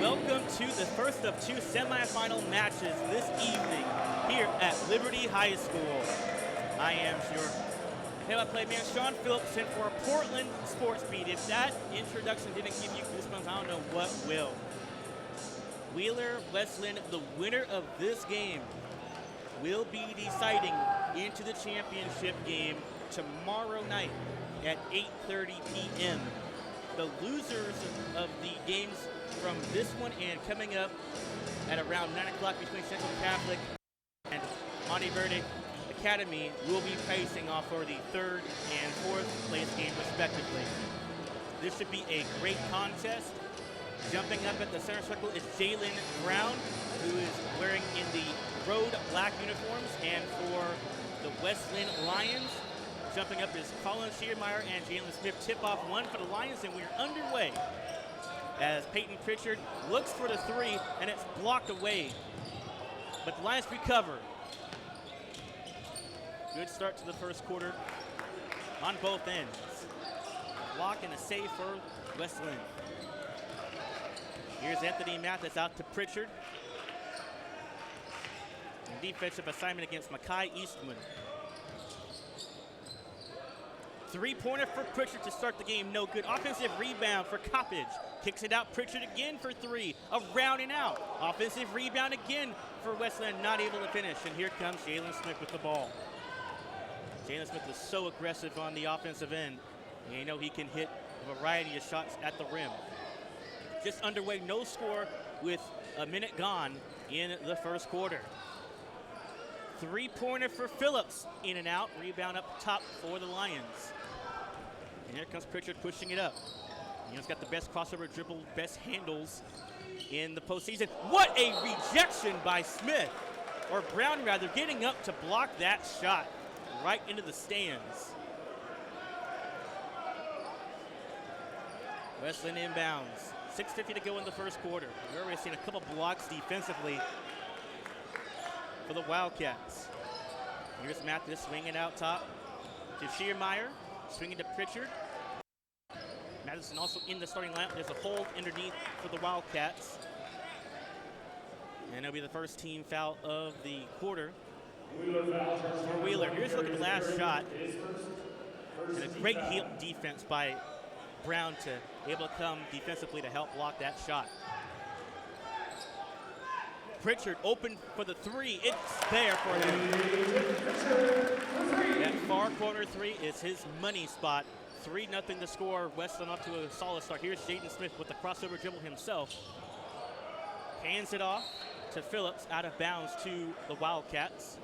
Welcome to the first of two semifinal matches this evening here at Liberty High School. I am your play-by-play man, Sean Philipsen, for Portland SportsBeat. If that introduction didn't give you goosebumps, I don't know what will. Wheeler West Linn, the winner of this game, will be deciding into the championship game tomorrow night at 8:30 p.m. The losers of the games from this one and coming up at around 9 o'clock between Central Catholic and Monteverde Academy will be facing off for the third and fourth place game respectively. This should be a great contest. Jumping up at the center circle is Jalen Brown, who is wearing in the road black uniforms, and for the West Linn Lions, jumping up is Colin Schiermeyer and Jalen Smith. Tip-off one for the Lions, and we're underway as Peyton Pritchard looks for the three, and it's blocked away. But the Lions recover. Good start to the first quarter on both ends. Block and a save for West Linn. Here's Anthony Mathis out to Pritchard. And defensive assignment against Makai Eastman. Three-pointer for Pritchard to start the game, no good. Offensive rebound for Coppage. Kicks it out, Pritchard again for three. Around and out. Offensive rebound again for West Linn, not able to finish. And here comes Jalen Smith with the ball. Jalen Smith is so aggressive on the offensive end. And you know he can hit a variety of shots at the rim. Just underway, no score with a minute gone in the first quarter. Three-pointer for Phillips, in and out. Rebound up top for the Lions. And here comes Pritchard pushing it up. He's got the best crossover dribble, best handles in the postseason. What a rejection by Smith, or Brown rather, getting up to block that shot right into the stands. West Linn inbounds. 6:50 to go in the first quarter. We're already seeing a couple blocks defensively for the Wildcats. Here's Mathis swinging out top to Schiermeyer, swinging to Pritchard. Madison also in the starting lineup. There's a hold underneath for the Wildcats. And it'll be the first team foul of the quarter for Wheeler. Here's a look at the last shot. And a great heel defense by Brown to able to come defensively to help block that shot. Pritchard open for the three. It's there for him. That far corner three is his money spot. 3-0 to score. West Linn off to a solid start. Here's Jaden Smith with the crossover dribble himself. Hands it off to Phillips, out of bounds to the Wildcats.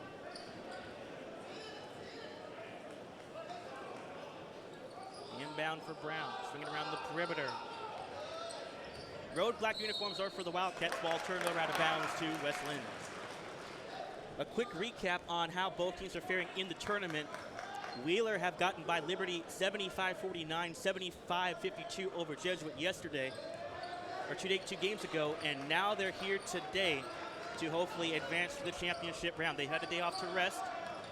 Inbound for Brown, swinging around the perimeter. Road black uniforms are for the Wildcats. Ball turned over out of bounds to West Linn. A quick recap on how both teams are faring in the tournament. Wheeler have gotten by Liberty 75-49, 75-52 over Jesuit yesterday, or 2 games ago, and now they're here today to hopefully advance to the championship round. They had a day off to rest.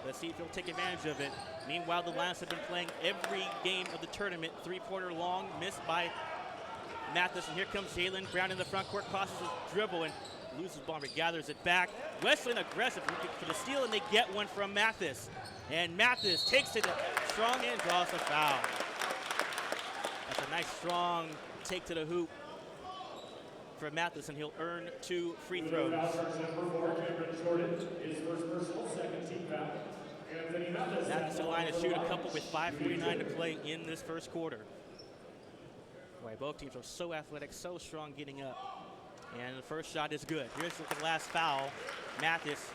Let's see if they'll take advantage of it. Meanwhile, the Lions have been playing every game of the tournament. Three-pointer long, missed by Mathis, and here comes Jalen Brown in the front court, crosses his dribble and loses the ball, but gathers it back. West Linn aggressive looking for the steal, and they get one from Mathis. And Mathis takes it strong and draws the foul. That's a nice strong take to the hoop for Mathis, and he'll earn 2 free throws. Mathis to the line to shoot a couple with 5:49 to play in this first quarter. Boy, both teams are so athletic, so strong getting up. And the first shot is good. Here's the last foul. Mathis,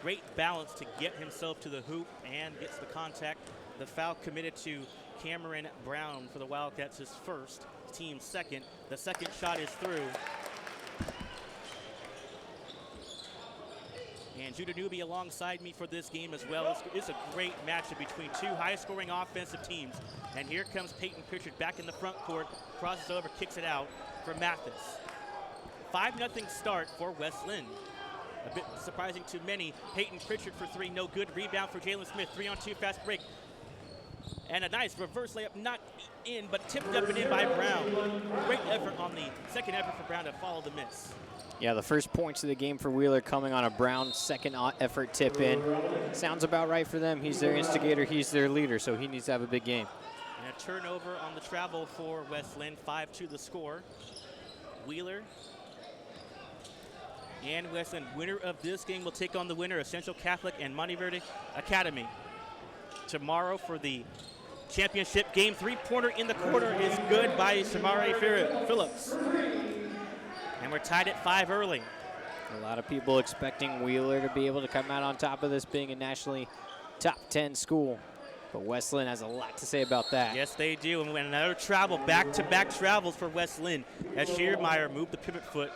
great balance to get himself to the hoop and gets the contact. The foul committed to Cameron Brown for the Wildcats, his first, team second. The second shot is through. And Judah Newby alongside me for this game as well. It's a great matchup between two high-scoring offensive teams. And here comes Peyton Pritchard back in the front court, crosses over, kicks it out for Mathis. 5-0 start for West Linn. A bit surprising to many. Peyton Pritchard for 3, no good. Rebound for Jalen Smith, 3-on-2 fast break. And a nice reverse layup, not in, but tipped up and in by Brown. Great effort on the second effort for Brown to follow the miss. Yeah, the first points of the game for Wheeler coming on a Brown second effort tip in. Sounds about right for them. He's their instigator, he's their leader, so he needs to have a big game. And a turnover on the travel for West Linn, 5-2 the score. Wheeler and West Linn, winner of this game will take on the winner of Central Catholic and Monteverde Academy. Tomorrow for the championship game, 3-pointer in the quarter is good by Shamari Phillips. And we're tied at 5 early. A lot of people expecting Wheeler to be able to come out on top of this, being a nationally top 10 school. But West Linn has a lot to say about that. Yes, they do. And another travel, back-to-back travels for West Linn as Schiermeyer moved the pivot foot.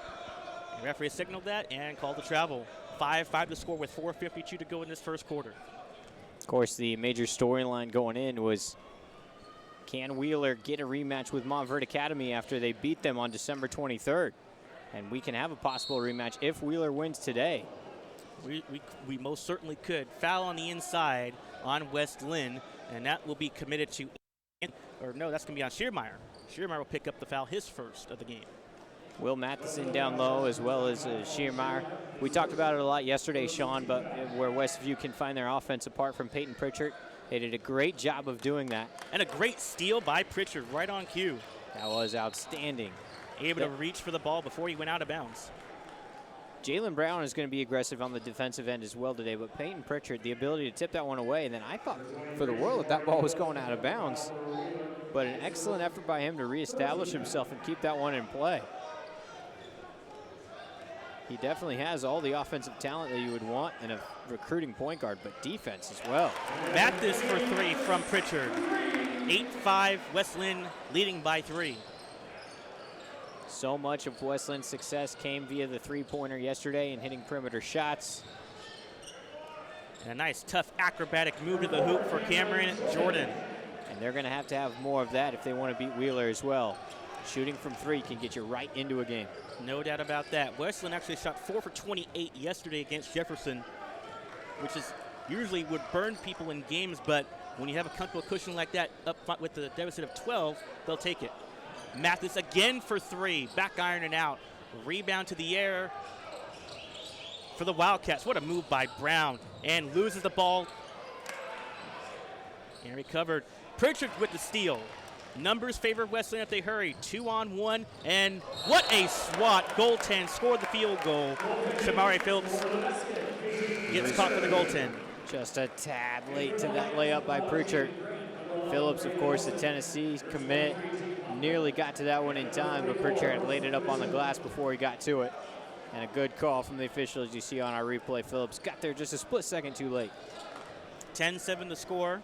The referee signaled that and called the travel. 5-5 to score with 4:52 to go in this first quarter. Of course, the major storyline going in was, can Wheeler get a rematch with Monteverde Academy after they beat them on December 23rd? And we can have a possible rematch if Wheeler wins today. We most certainly could. Foul on the inside on West Linn, and that will be committed to, or no, that's going to be on Schiermeyer. Schiermeyer will pick up the foul, his first of the game. Will Matheson down low as well as Schiermeyer. We talked about it a lot yesterday, Sean, but where Westview can find their offense apart from Peyton Pritchard, they did a great job of doing that. And a great steal by Pritchard right on cue. That was outstanding. Able to reach for the ball before he went out of bounds. Jalen Brown is going to be aggressive on the defensive end as well today, but Peyton Pritchard, the ability to tip that one away, and then I thought for the world that ball was going out of bounds. But an excellent effort by him to reestablish himself and keep that one in play. He definitely has all the offensive talent that you would want in a recruiting point guard, but defense as well. Mathis for 3 from Pritchard. 8-5, West Linn leading by 3. So much of West Linn's success came via the three-pointer yesterday and hitting perimeter shots. And a nice, tough, acrobatic move to the hoop for Cameron Jordan. And they're going to have more of that if they want to beat Wheeler as well. Shooting from 3 can get you right into a game. No doubt about that. West Linn actually shot 4 for 28 yesterday against Jefferson, which is usually would burn people in games, but when you have a comfortable cushion like that up front with the deficit of 12, they'll take it. Mathis again for 3, back iron and out. Rebound to the air for the Wildcats. What a move by Brown, and loses the ball. And recovered. Pritchard with the steal. Numbers favor West Linn if they hurry. 2-on-1, and what a swat. Goaltend scored the field goal. Shamari Phillips gets caught for the goaltend. Just a tad late to that layup by Pritchard. Phillips, of course, the Tennessee commit, nearly got to that one in time, but Pritchard had laid it up on the glass before he got to it. And a good call from the officials you see on our replay. Phillips got there just a split second too late. 10-7 to score.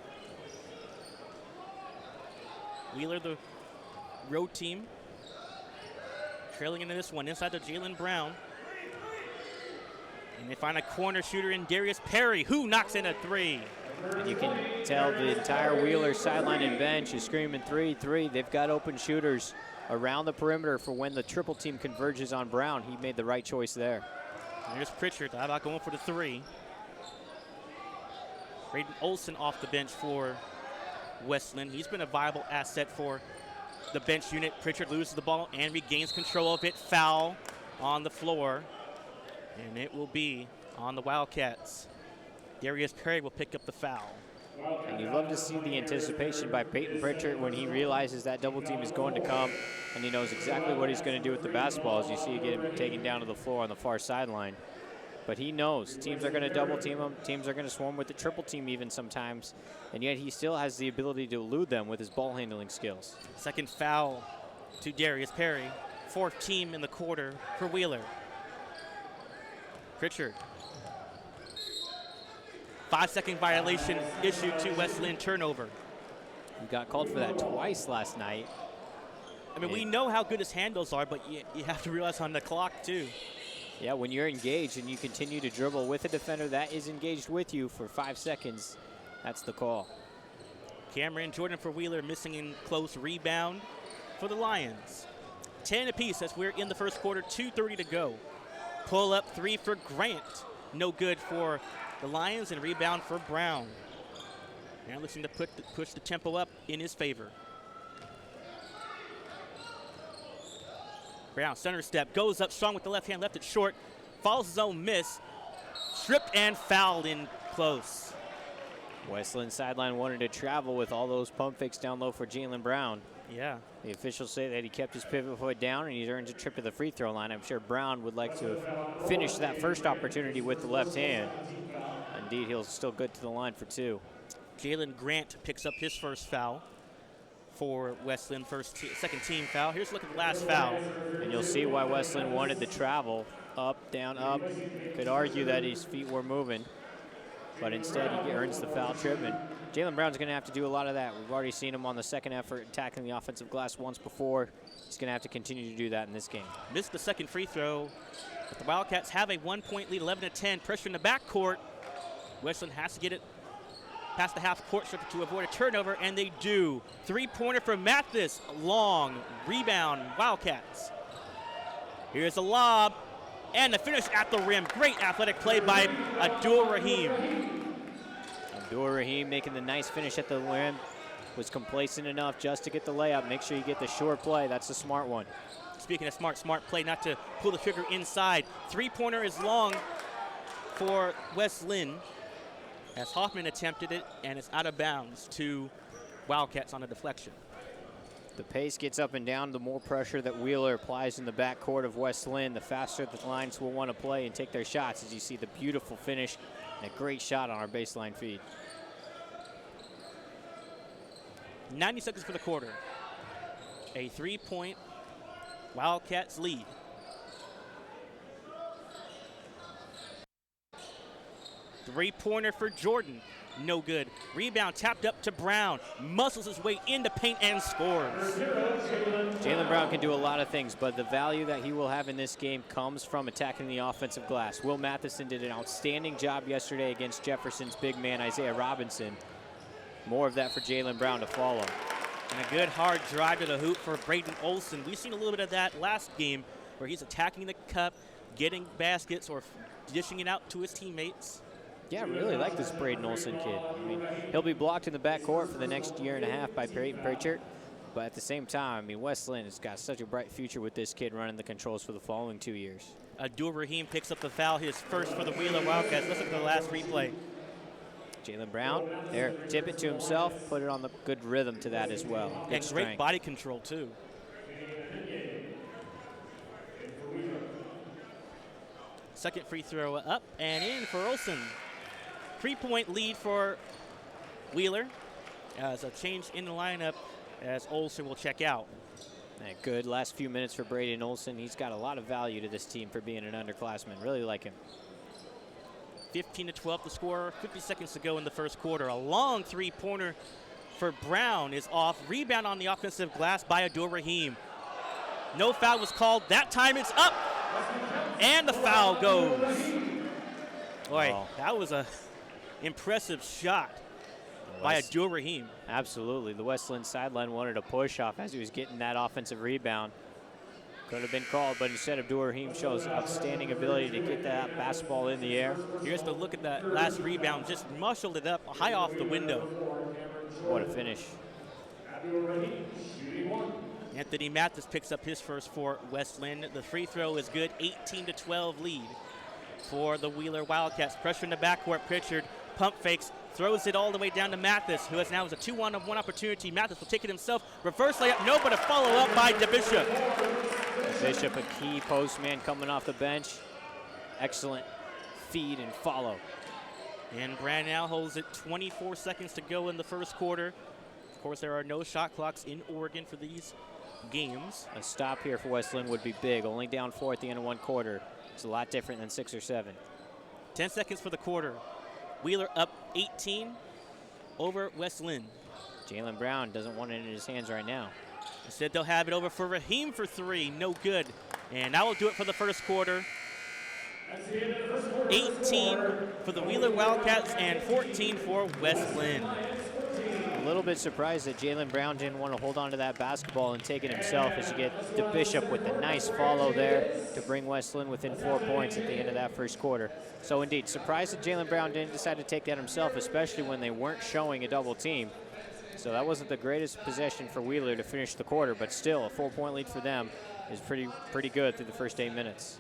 Wheeler, the road team. trailing into this one inside to Jalen Brown. And they find a corner shooter in Darius Perry, who knocks in a three. And you can tell the entire Wheeler sideline and bench is screaming 3-3. They've got open shooters around the perimeter for when the triple team converges on Brown. He made the right choice there. And here's Pritchard, how about going for the three? Braden Olson off the bench for West Linn. He's been a viable asset for the bench unit. Pritchard loses the ball and regains control of it. Foul on the floor. And it will be on the Wildcats. Darius Perry will pick up the foul. And you love to see the anticipation by Peyton Pritchard when he realizes that double team is going to come, and he knows exactly what he's going to do with the basketball, as you see get him taken down to the floor on the far sideline. But he knows teams are going to double team him, teams are going to swarm with the triple team even sometimes, and yet he still has the ability to elude them with his ball handling skills. Second foul to Darius Perry. Fourth team in the quarter for Wheeler. Pritchard. 5-second violation issued to West Linn, turnover. He got called for that twice last night. I mean, we know how good his handles are, but you have to realize on the clock too. Yeah, when you're engaged and you continue to dribble with a defender that is engaged with you for 5 seconds, that's the call. Cameron Jordan for Wheeler missing in close rebound for the Lions. 10 apiece as we're in the first quarter, 2:30 to go. Pull up three for Grant. No good for the Lions, and rebound for Brown. Now looking to push the tempo up in his favor. Brown, center step, goes up strong with the left hand, left it short, follows his own miss, stripped and fouled in close. West Linn sideline wanted to travel with all those pump fakes down low for Jalen Brown. Yeah. The officials say that he kept his pivot foot down and he earns a trip to the free throw line. I'm sure Brown would like to have finished that first opportunity with the left hand. Indeed, he'll still good to the line for two. Jalen Grant picks up his first foul for West Linn, second team foul. Here's a look at the last foul. And you'll see why West Linn wanted the travel. Up, down, up. Could argue that his feet were moving, but instead he earns the foul trip. And Jalen Brown's going to have to do a lot of that. We've already seen him on the second effort attacking the offensive glass once before. He's going to have to continue to do that in this game. Missed the second free throw, but the Wildcats have a 1-point lead, 11-10. Pressure in the backcourt. West Linn has to get it past the half-court strip to avoid a turnover, and they do. Three-pointer from Mathis. Long rebound, Wildcats. Here's a lob, and the finish at the rim. Great athletic play by Abdul Rahim. Abdul Rahim making the nice finish at the rim. Was complacent enough just to get the layup. Make sure you get the short play. That's a smart one. Speaking of smart play, not to pull the trigger inside. Three-pointer is long for West Linn, as Hoffman attempted it, and it's out of bounds to Wildcats on a deflection. The pace gets up and down, the more pressure that Wheeler applies in the backcourt of West Linn, the faster the Lions will want to play and take their shots, as you see the beautiful finish and a great shot on our baseline feed. 90 seconds for the quarter. A 3-point Wildcats lead. Three-pointer for Jordan. No good. Rebound tapped up to Brown. Muscles his way into paint and scores. Jalen Brown can do a lot of things, but the value that he will have in this game comes from attacking the offensive glass. Will Matheson did an outstanding job yesterday against Jefferson's big man, Isaiah Robinson. More of that for Jalen Brown to follow. And a good hard drive to the hoop for Braden Olson. We've seen a little bit of that last game where he's attacking the cup, getting baskets, or dishing it out to his teammates. Yeah, I really like this Braden Olson kid. I mean, he'll be blocked in the backcourt for the next year and a half by Peyton Pritchard. But at the same time, I mean, West Linn has got such a bright future with this kid running the controls for the following 2 years. Abdul Rahim picks up the foul, his first for the Wheeler Wildcats. Let's look at the last replay. Jalen Brown, there, tip it to himself, put it on the good rhythm to that as well. Good and strength. Great body control, too. Second free throw up and in for Olson. 3-point lead for Wheeler as a change in the lineup as Olson will check out. And good last few minutes for Braden Olson. He's got a lot of value to this team for being an underclassman. Really like him. 15-12 the score, 50 seconds to go in the first quarter. A long three-pointer for Brown is off. Rebound on the offensive glass by Abdul Rahim. No foul was called. That time it's up, and the foul goes. Boy, that was a impressive shot by Abdul-Rahim. Absolutely. The West Linn sideline wanted a push off as he was getting that offensive rebound. Could have been called, but instead Abdul-Rahim shows outstanding ability to get that basketball in the air. Here's the look at that last rebound. Just muscled it up high off the window. What a finish. Anthony Mathis picks up his first for West Linn. The free throw is good. 18-12 lead for the Wheeler Wildcats. Pressure in the backcourt. Pritchard pump fakes, throws it all the way down to Mathis, who has now a 2-on-1 opportunity. Mathis will take it himself. Reverse layup, no, but a follow-up by DeBishop. Bishop, a key post man coming off the bench. Excellent feed and follow. And Brannell holds it. 24 seconds to go in the first quarter. Of course, there are no shot clocks in Oregon for these games. A stop here for West Linn would be big. Only down 4 at the end of one quarter. It's a lot different than 6 or 7. 10 seconds for the quarter. Wheeler up 18 over West Linn. Jalen Brown doesn't want it in his hands right now. Instead, they'll have it over for Rahim for 3. No good. And that will do it for the first quarter. 18 for the Wheeler Wildcats and 14 for West Linn. A little bit surprised that Jalen Brown didn't want to hold on to that basketball and take it himself, as you get DeBishop with a nice follow there to bring West Linn within 4 points at the end of that first quarter. So indeed, surprised that Jalen Brown didn't decide to take that himself, especially when they weren't showing a double team. So that wasn't the greatest possession for Wheeler to finish the quarter, but still a 4-point lead for them is pretty good through the first 8 minutes.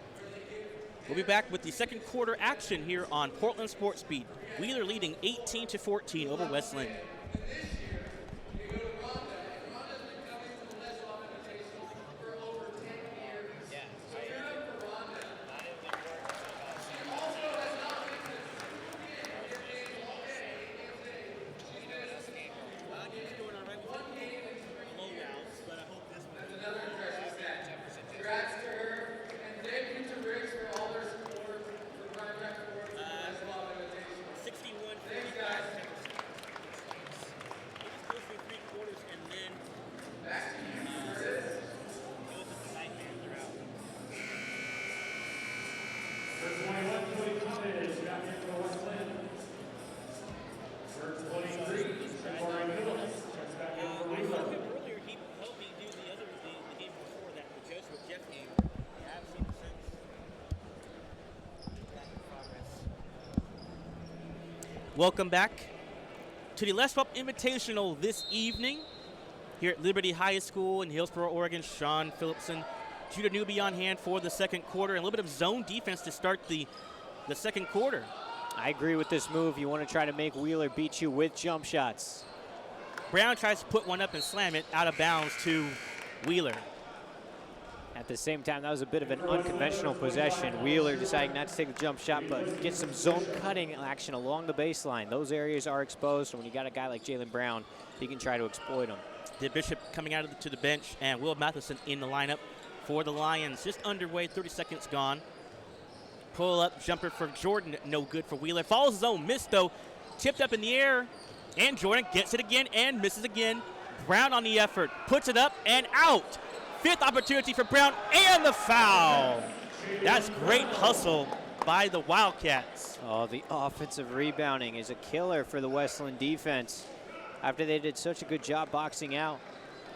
We'll be back with the second quarter action here on Portland SportsBeat. Wheeler leading 18-14 over West Linn. Welcome back to the Les Pup Invitational this evening here at Liberty High School in Hillsboro, Oregon. Sean Philipsen, Judah Newby on hand for the second quarter, and a little bit of zone defense to start the second quarter. I agree with this move. You want to try to make Wheeler beat you with jump shots. Brown tries to put one up and slam it out of bounds to Wheeler. At the same time, that was a bit of an unconventional possession. Wheeler deciding not to take the jump shot, but get some zone cutting action along the baseline. Those areas are exposed, and when you got a guy like Jalen Brown, he can try to exploit them. DeBishop coming out to the bench, and Will Matheson in the lineup for the Lions. Just underway, 30 seconds gone. Pull-up jumper for Jordan, no good for Wheeler. Follows his own miss, though. Tipped up in the air, and Jordan gets it again and misses again. Brown on the effort, puts it up and out. 5th opportunity for Brown, and the foul. That's great hustle by the Wildcats. Oh, the offensive rebounding is a killer for the West Linn defense. After they did such a good job boxing out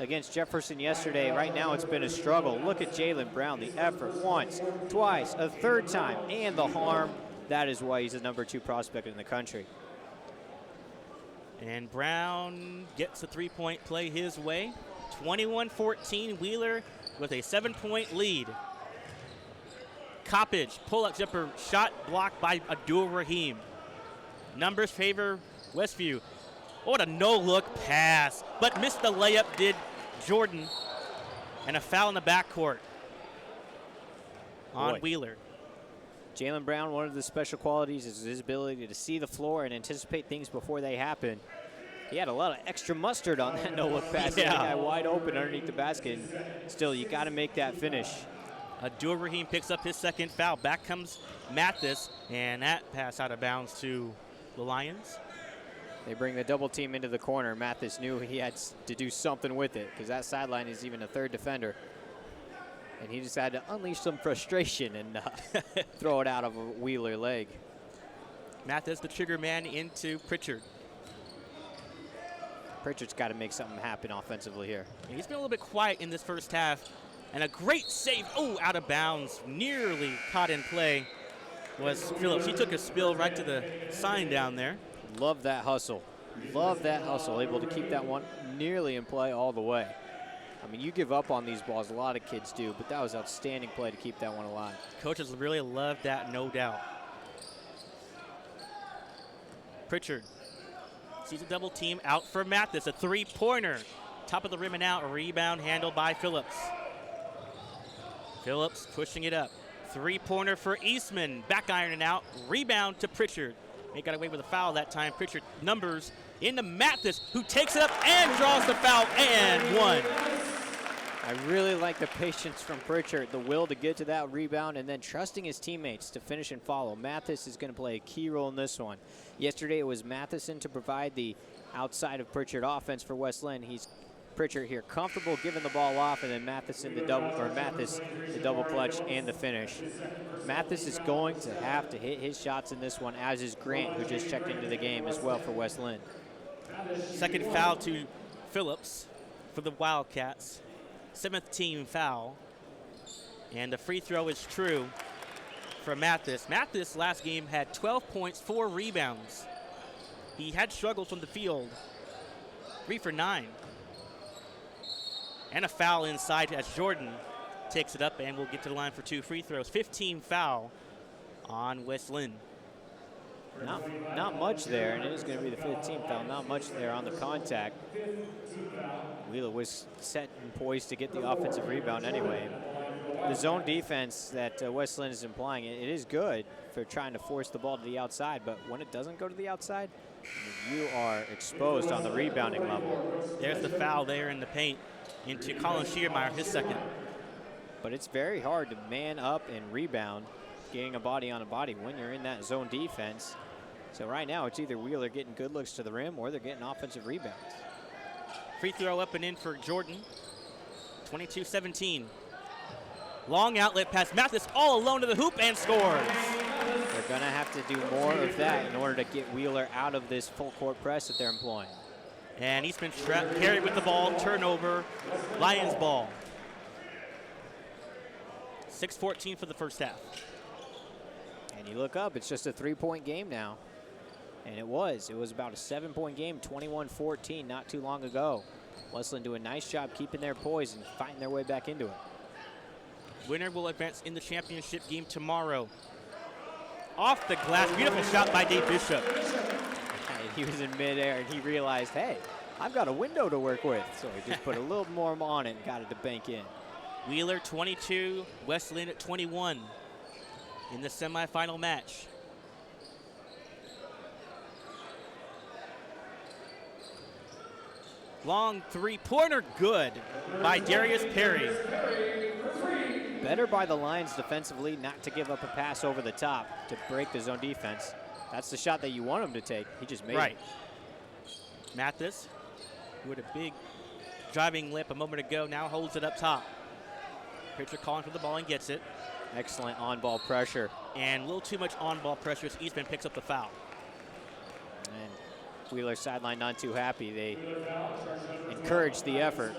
against Jefferson yesterday, right now it's been a struggle. Look at Jalen Brown, the effort once, twice, a third time, and the harm. That is why he's the #2 prospect in the country. And Brown gets a 3-point play his way. 21-14, Wheeler with a 7-point lead. Coppage, pull-up jumper, shot blocked by Abdul-Rahim. Numbers favor Westview. Oh, what a no-look pass, but missed the layup did Jordan. And a foul in the backcourt on Wheeler. Jalen Brown, one of the special qualities is his ability to see the floor and anticipate things before they happen. He had a lot of extra mustard on that no-look pass. Yeah. The guy wide open underneath the basket. Still, you got to make that finish. Abdul-Rahim picks up his second foul. Back comes Mathis, and that pass out of bounds to the Lions. They bring the double team into the corner. Mathis knew he had to do something with it because that sideline is even a third defender. And he decided to unleash some frustration and throw it out of a Wheeler leg. Mathis, the trigger man, into Pritchard. Pritchard's got to make something happen offensively here. Yeah, he's been a little bit quiet in this first half. And a great save. Oh, out of bounds. Nearly caught in play was Phillips. He took a spill right to the sign down there. Love that hustle. Love that hustle. Able to keep that one nearly in play all the way. I mean, you give up on these balls. A lot of kids do. But that was outstanding play to keep that one alive. Coaches really love that, no doubt. Pritchard sees a double team out for Mathis. A three-pointer. Top of the rim and out. A rebound handled by Phillips. Phillips pushing it up. Three-pointer for Eastman. Back ironing out. Rebound to Pritchard. He got away with a foul that time. Pritchard numbers into Mathis, who takes it up and draws the foul and one. I really like the patience from Pritchard, the will to get to that rebound, and then trusting his teammates to finish and follow. Mathis is going to play a key role in this one. Yesterday it was Matheson to provide the outside of Pritchard offense for West Linn. He's Pritchard here comfortable giving the ball off, and then Mathis the double clutch and the finish. Mathis is going to have to hit his shots in this one, as is Grant, who just checked into the game as well for West Linn. Second foul to Phillips for the Wildcats. 7th team foul. And the free throw is true for Mathis. Mathis last game had 12 points, 4 rebounds. He had struggles from the field. 3 for 9. And a foul inside as Jordan takes it up and will get to the line for 2 free throws. 15 foul on West Linn. Not much there, and it is going to be the 15th foul. Not much there on the contact. Wheeler was set and poised to get the offensive rebound anyway. The zone defense that West Linn is implying, it is good for trying to force the ball to the outside, but when it doesn't go to the outside, you are exposed on the rebounding level. There's the foul there in the paint into Colin Schiermeyer, his second. But it's very hard to man up and rebound, getting a body on a body when you're in that zone defense. So right now it's either Wheeler getting good looks to the rim or they're getting offensive rebounds. Free throw up and in for Jordan. 22-17. Long outlet pass. Mathis all alone to the hoop and scores. They're going to have to do more of that in order to get Wheeler out of this full court press that they're employing. And he's been carried with the ball. Turnover. Lions ball. 6:14 for the first half. And you look up, it's just a 3-point game now. And it was about a 7-point game, 21-14 not too long ago. West Linn doing a nice job keeping their poise and fighting their way back into it. Winner will advance in the championship game tomorrow. Off the glass, beautiful shot by Dave Bishop. He was in midair and he realized, hey, I've got a window to work with. So he just put a little more on it and got it to bank in. Wheeler 22, West Linn at 21 in the semifinal match. Long three-pointer, good by Darius Perry. Better by the Lions defensively not to give up a pass over the top to break the zone defense. That's the shot that you want him to take. He just made it. Mathis, who had a big driving lip a moment ago, now holds it up top. Pitcher calling for the ball and gets it. Excellent on-ball pressure. And a little too much on-ball pressure as Eastman picks up the foul. And Wheeler sideline not too happy. They encouraged the effort.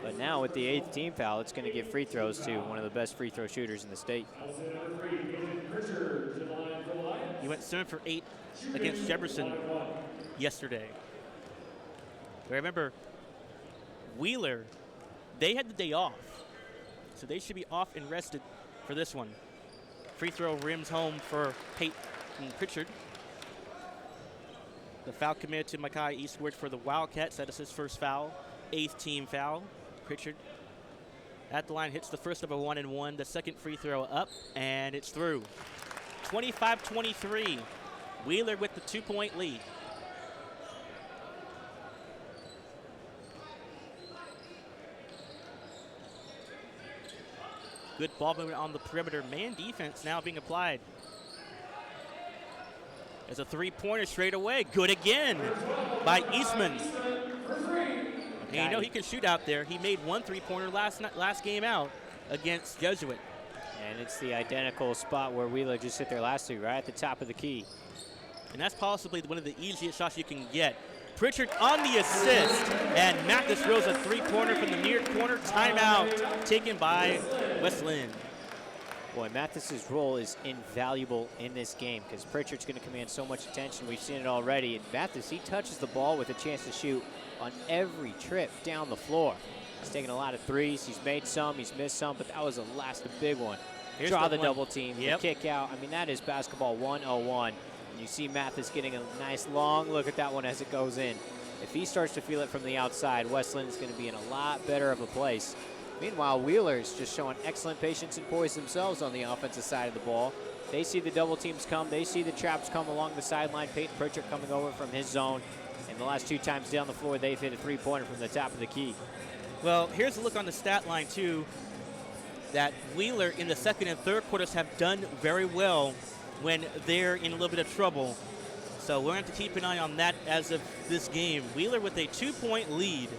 But now with the 8th team foul, it's going to give free throws to one of the best free throw shooters in the state. He went 7 for 8 against Jefferson yesterday. But remember, Wheeler, they had the day off. So they should be off and rested for this one. Free throw rims home for Peyton Pritchard. The foul committed to Makai Eastward for the Wildcats. That is his first foul. 8th team foul. Pritchard at the line hits the first of a 1-and-1. The second free throw up, and it's through. 25-23. Wheeler with the 2-point lead. Good ball movement on the perimeter. Man defense now being applied. As a three-pointer straight away. Good again by Eastman. And you know he can shoot out there. He made 1 3-pointer last game out. against Jesuit. And it's the identical spot where Wheeler just hit their last 2, right at the top of the key. And that's possibly one of the easiest shots you can get. Pritchard on the assist, and Mathis drills a three-pointer from the near corner. Timeout taken by West Linn. Boy, Mathis's role is invaluable in this game because Pritchard's going to command so much attention. We've seen it already. And Mathis, he touches the ball with a chance to shoot on every trip down the floor. He's taken a lot of threes. He's made some, he's missed some, but that was the last big one. Here's Draw the the one. double team, Yep. the kick out. I mean, that is basketball 101. And you see Mathis getting a nice long look at that one as it goes in. If he starts to feel it from the outside, West Linn is going to be in a lot better of a place. Meanwhile, Wheeler's just showing excellent patience and poise themselves on the offensive side of the ball. They see the double teams come. They see the traps come along the sideline. Peyton Pritchard coming over from his zone. And the last 2 times down the floor, they've hit a three-pointer from the top of the key. Well, here's a look on the stat line, too, that Wheeler in the second and third quarters have done very well when they're in a little bit of trouble. So we're going to have to keep an eye on that as of this game. Wheeler with a 2-point lead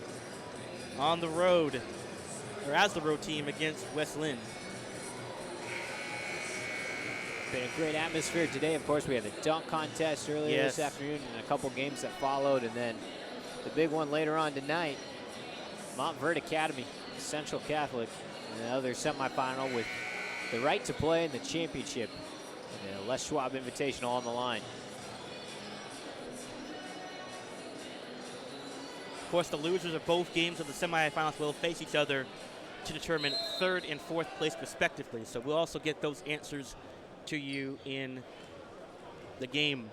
on the road, or as the road team against West Linn. Been a great atmosphere today. Of course, we had the dunk contest earlier this afternoon and a couple games that followed, and then the big one later on tonight, Montverde Academy, Central Catholic, and another semifinal with the right to play in the championship, and the Les Schwab Invitational on the line. Of course, the losers of both games of the semifinals will face each other to determine third and fourth place respectively. So we'll also get those answers to you in the game.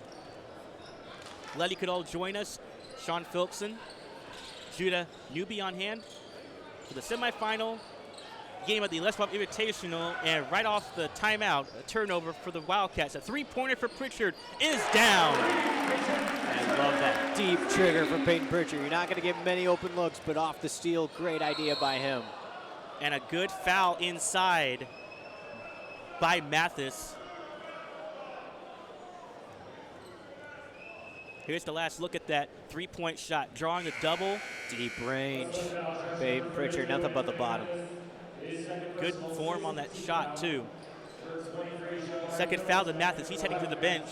Glad you could all join us. Sean Philipsen, Judah Newby on hand for the semifinal game of the Les Schwab Invitational, and right off the timeout, a turnover for the Wildcats. A three-pointer for Pritchard is down. I love that deep trigger from Peyton Pritchard. You're not going to give him many open looks, but off the steal, great idea by him. And a good foul inside by Mathis. Here's the last look at that three-point shot, drawing a double. Deep range. Peyton Pritchard, nothing but the bottom. Good form on that shot, too. Second foul to Mathis. He's heading to the bench.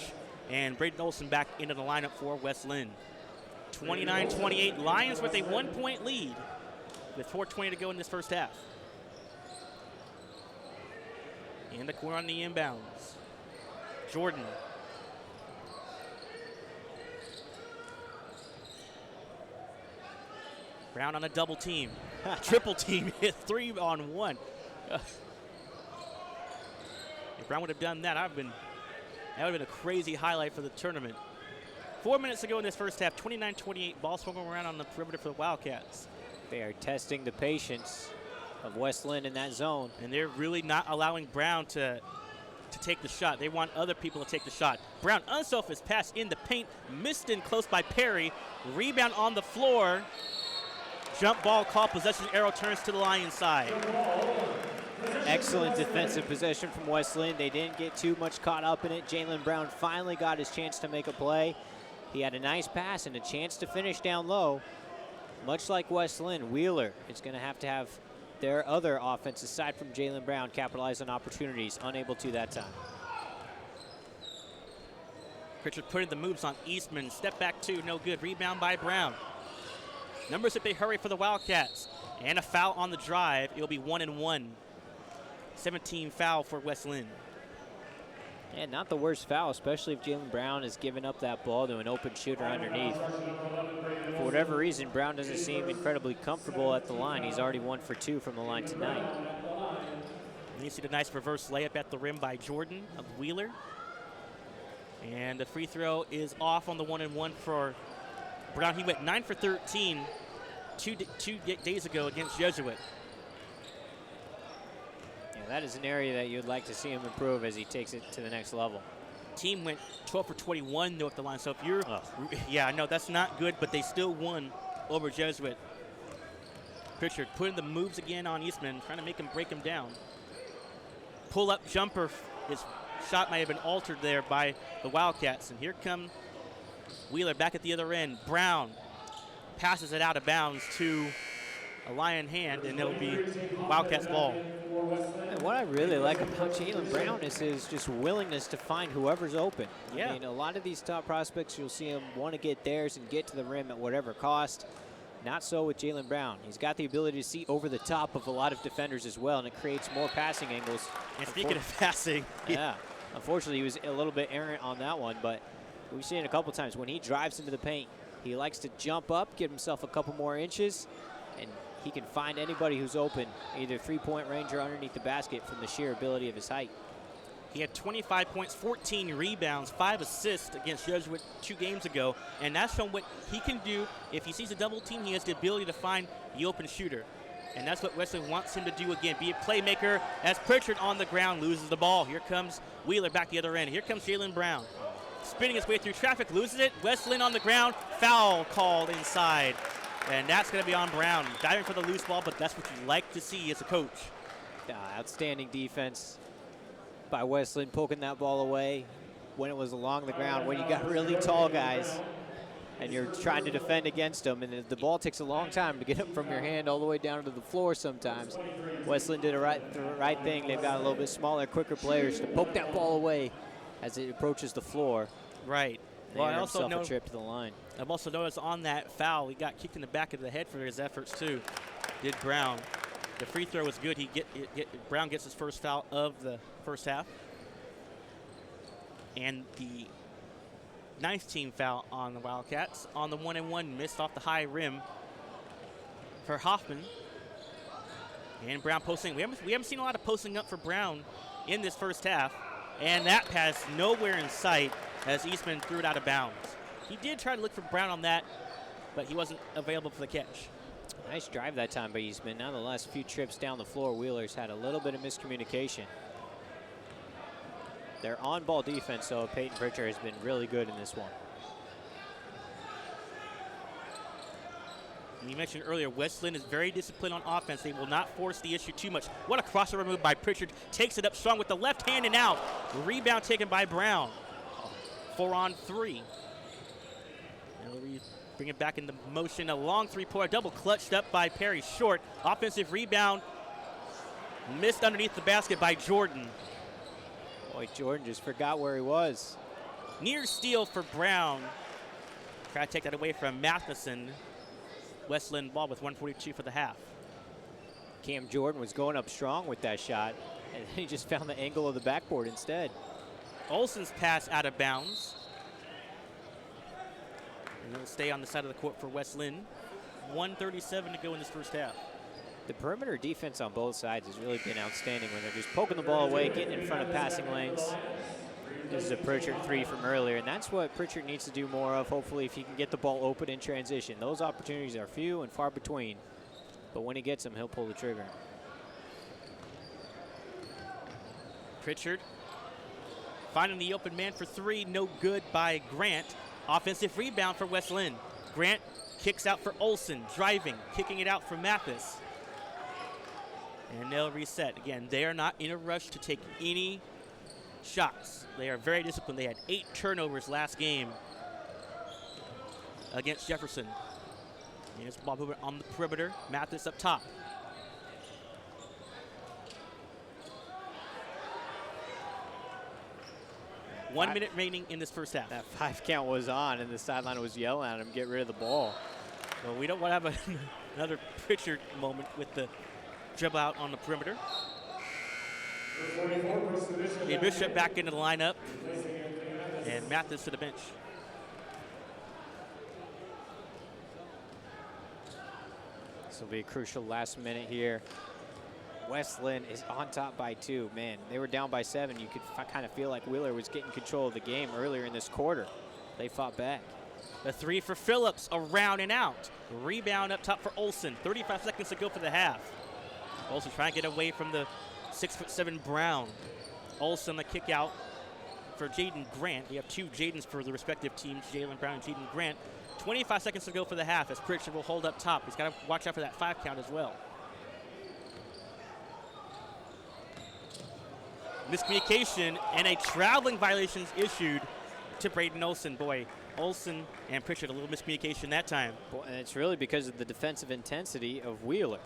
And Braden Olson back into the lineup for West Linn. 29-28, Lions with a 1-point lead with 4:20 to go in this first half. In the corner on the inbounds. Jordan. Brown on a double team. Triple team hit 3-on-1. If Brown would have done that, that would have been a crazy highlight for the tournament. 4 minutes ago in this first half, 29-28, ball swinging around on the perimeter for the Wildcats. They are testing the patience of West Linn in that zone. And they're really not allowing Brown to take the shot. They want other people to take the shot. Brown, unselfish pass in the paint, missed in close by Perry. Rebound on the floor. Jump ball call, possession arrow turns to the Lions side. Excellent defensive possession from West Linn. They didn't get too much caught up in it. Jalen Brown finally got his chance to make a play. He had a nice pass and a chance to finish down low. Much like West Linn, Wheeler is going to have their other offense, aside from Jalen Brown, capitalize on opportunities. Unable to that time. Pritchard putting the moves on Eastman. Step back two, no good. Rebound by Brown. Numbers if they hurry for the Wildcats. And a foul on the drive. It'll be 1-1. 17 foul for West Linn. And not the worst foul, especially if Jalen Brown is giving up that ball to an open shooter underneath. For whatever reason, Brown doesn't seem incredibly comfortable at the line. He's already 1 for 2 from the line tonight. And you see the nice reverse layup at the rim by Jordan of Wheeler. And the free throw is off on the 1-1 for Brown. He went 9 for 13 two days ago against Jesuit. Yeah, that is an area that you'd like to see him improve as he takes it to the next level. Team went 12 for 21 though at the line. So if you're, yeah, no, that's not good, but they still won over Jesuit. Pritchard putting the moves again on Eastman, trying to make him break him down. Pull-up jumper. His shot might have been altered there by the Wildcats. And here come Wheeler back at the other end. Brown passes it out of bounds to a lion hand, and it'll be Wildcats ball. And what I really like about Jalen Brown is his just willingness to find whoever's open. Yeah. I mean, a lot of these top prospects, you'll see him want to get theirs and get to the rim at whatever cost. Not so with Jalen Brown. He's got the ability to see over the top of a lot of defenders as well, and it creates more passing angles. And speaking of passing. Yeah. Unfortunately, he was a little bit errant on that one, but we've seen it a couple times. When he drives into the paint, he likes to jump up, give himself a couple more inches, and he can find anybody who's open, either three-point range or underneath the basket from the sheer ability of his height. He had 25 points, 14 rebounds, 5 assists against Jesuit 2 games ago, and that's from what he can do. If he sees a double team, he has the ability to find the open shooter. And that's what Wesleyan wants him to do again, be a playmaker as Pritchard on the ground loses the ball. Here comes Wheeler back the other end. Here comes Jalen Brown. Spinning his way through traffic, loses it. Wesleyan on the ground, foul called inside. And that's going to be on Brown. Diving for the loose ball, but that's what you like to see as a coach. Outstanding defense by Wesleyan, poking that ball away when it was along the ground. When you got really tall guys and you're trying to defend against them, and the ball takes a long time to get up from your hand all the way down to the floor sometimes. Wesleyan did the right thing. They've got a little bit smaller, quicker players to poke that ball away as it approaches the floor. Right. Well, I also know a trip to the line. I've also noticed on that foul, he got kicked in the back of the head for his efforts too. Did Brown. The free throw was good. Brown gets his first foul of the first half. And the ninth team foul on the Wildcats. On the 1-and-1, missed off the high rim for Hoffman. And Brown posting. We haven't seen a lot of posting up for Brown in this first half. And that pass nowhere in sight as Eastman threw it out of bounds. He did try to look for Brown on that, but he wasn't available for the catch. Nice drive that time by Eastman. Now the last few trips down the floor, Wheeler's had a little bit of miscommunication. Their on-ball defense, though, Peyton Pritchard has been really good in this one. And you mentioned earlier, Wesleyan is very disciplined on offense. They will not force the issue too much. What a crossover move by Pritchard. Takes it up strong with the left hand and out. Rebound taken by Brown. 4-on-3. And we bring it back into motion. A long three-pointer, double clutched up by Perry Short. Offensive rebound missed underneath the basket by Jordan. Boy, Jordan just forgot where he was. Near steal for Brown. Try to take that away from Matheson. Wesleyan ball with 1:42 for the half. Cam Jordan was going up strong with that shot, and he just found the angle of the backboard instead. Olsen's pass out of bounds. And it'll stay on the side of the court for Wesleyan. 1:37 to go in this first half. The perimeter defense on both sides has really been outstanding when they're just poking the ball away, getting in front of passing lanes. This is a Pritchard three from earlier, and that's what Pritchard needs to do more of, hopefully, if he can get the ball open in transition. Those opportunities are few and far between, but when he gets them, he'll pull the trigger. Pritchard finding the open man for three, no good by Grant. Offensive rebound for Wesleyan. Grant kicks out for Olsen, driving, kicking it out for Mathis. And they'll reset. Again, they are not in a rush to take any shots. They are very disciplined. They had 8 turnovers last game against Jefferson. Here's ball movement on the perimeter. Mathis up top. One minute remaining in this first half. That 5 count was on, and the sideline was yelling at him, get rid of the ball. Well, we don't want to have another Pritchard moment with the dribble out on the perimeter. The Bishop back into the lineup, and Mathis to the bench. This will be a crucial last minute here. Wesleyan is on top by 2. Man, they were down by 7. You could kind of feel like Wheeler was getting control of the game earlier in this quarter. They fought back. The three for Phillips, around and out. Rebound up top for Olsen. 35 seconds to go for the half. Olsen trying to get away from the 6'7" Brown. Olsen the kick out for Jaden Grant. We have 2 Jadens for the respective teams, Jalen Brown and Jaden Grant. 25 seconds to go for the half as Pritchard will hold up top. He's got to watch out for that 5 count as well. Miscommunication and a traveling violation is issued to Braden Olson. Boy, Olson and Pritchard, a little miscommunication that time. Well, and it's really because of the defensive intensity of Wheeler.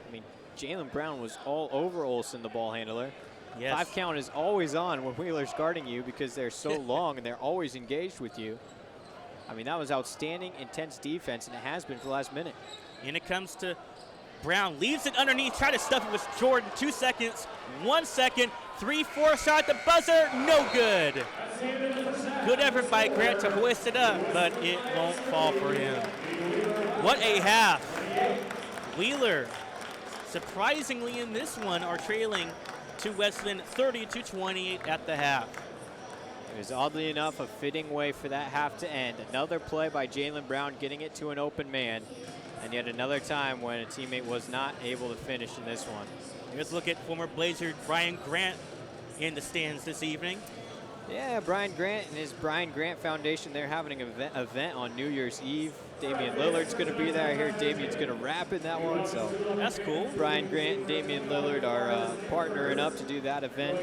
I mean, Jalen Brown was all over Olson, the ball handler. Yes. 5 count is always on when Wheeler's guarding you because they're so long and they're always engaged with you. I mean, that was outstanding, intense defense, and it has been for the last minute. And it comes to Brown, leaves it underneath, try to stuff it with Jordan. 2 seconds, 1 second, 3-4 shot at the buzzer, no good. Good effort by Grant to hoist it up, but it won't fall for him. What a half. Wheeler, surprisingly in this one, are trailing to Westland 30-28 at the half. It was oddly enough a fitting way for that half to end. Another play by Jalen Brown getting it to an open man. And yet another time when a teammate was not able to finish in this one. Let's look at former Blazer Brian Grant in the stands this evening. Yeah, Brian Grant and his Brian Grant Foundation, they're having an event on New Year's Eve. Damian Lillard's going to be there. I hear Damian's going to rap in that one. So that's cool. Brian Grant and Damian Lillard are partnering up to do that event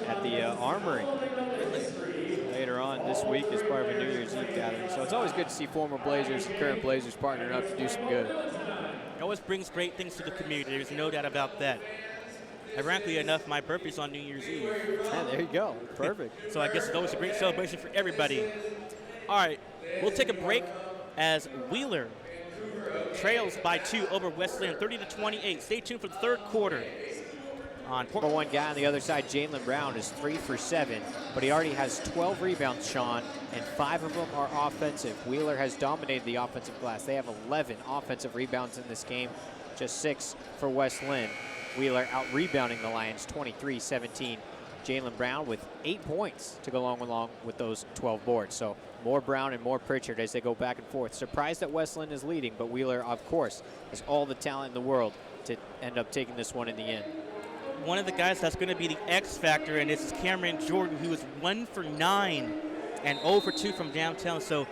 at the Armory later on this week as part of a New Year's Eve gathering. So it's always good to see former Blazers and current Blazers partnering up to do some good. It always brings great things to the community. There's no doubt about that. Ironically enough, my birthday's on New Year's Eve. Yeah, there you go. Perfect. So I guess it's always a great celebration for everybody. All right, we'll take a break as Wheeler trails by 2 over Westland, 30-28. Stay tuned for the third quarter. Number 1 guy on the other side, Jalen Brown, is 3 for 7, but he already has 12 rebounds, Sean, and 5 of them are offensive. Wheeler has dominated the offensive glass. They have 11 offensive rebounds in this game, just 6 for West Linn. Wheeler out-rebounding the Lions 23-17. Jalen Brown with 8 points to go along with those 12 boards. So more Brown and more Pritchard as they go back and forth. Surprised that West Linn is leading, but Wheeler, of course, has all the talent in the world to end up taking this one in the end. One of the guys that's going to be the X factor, and this is Cameron Jordan, who was 1 for 9 and 0 for 2 from downtown. So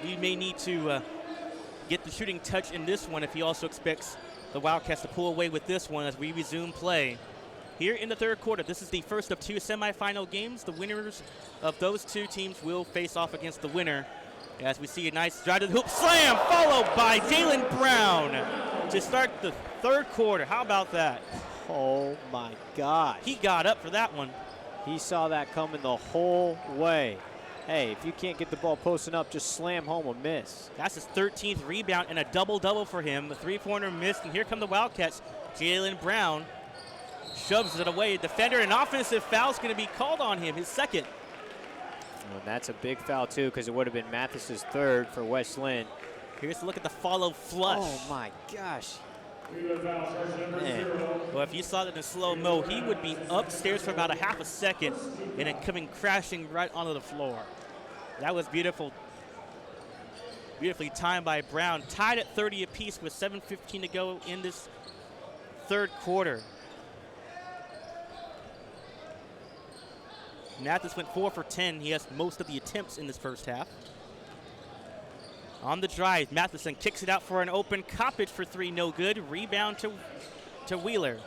we may need to get the shooting touch in this one if he also expects the Wildcats to pull away with this one as we resume play. Here in the third quarter, this is the first of 2 semifinal games. The winners of those 2 teams will face off against the winner as we see a nice drive to the hoop slam followed by Jalen Brown to start the third quarter. How about that? Oh my gosh. He got up for that one. He saw that coming the whole way. Hey, if you can't get the ball posting up, just slam home a miss. That's his 13th rebound and a double-double for him. The three-pointer missed, and here come the Wildcats. Jalen Brown shoves it away. Defender, an offensive foul is going to be called on him, his second. Well, that's a big foul, too, because it would have been Mathis's third for West Linn. Here's a look at the follow flush. Oh, my gosh. Man. Well, if you saw that in slow-mo, he would be upstairs for about a half a second and then coming crashing right onto the floor. That was beautiful. Beautifully timed by Brown. Tied at 30 apiece with 7:15 to go in this third quarter. Mathis went 4 for 10. He has most of the attempts in this first half. On the drive, Matheson kicks it out for an open Coppage for 3, no good. Rebound to Wheeler.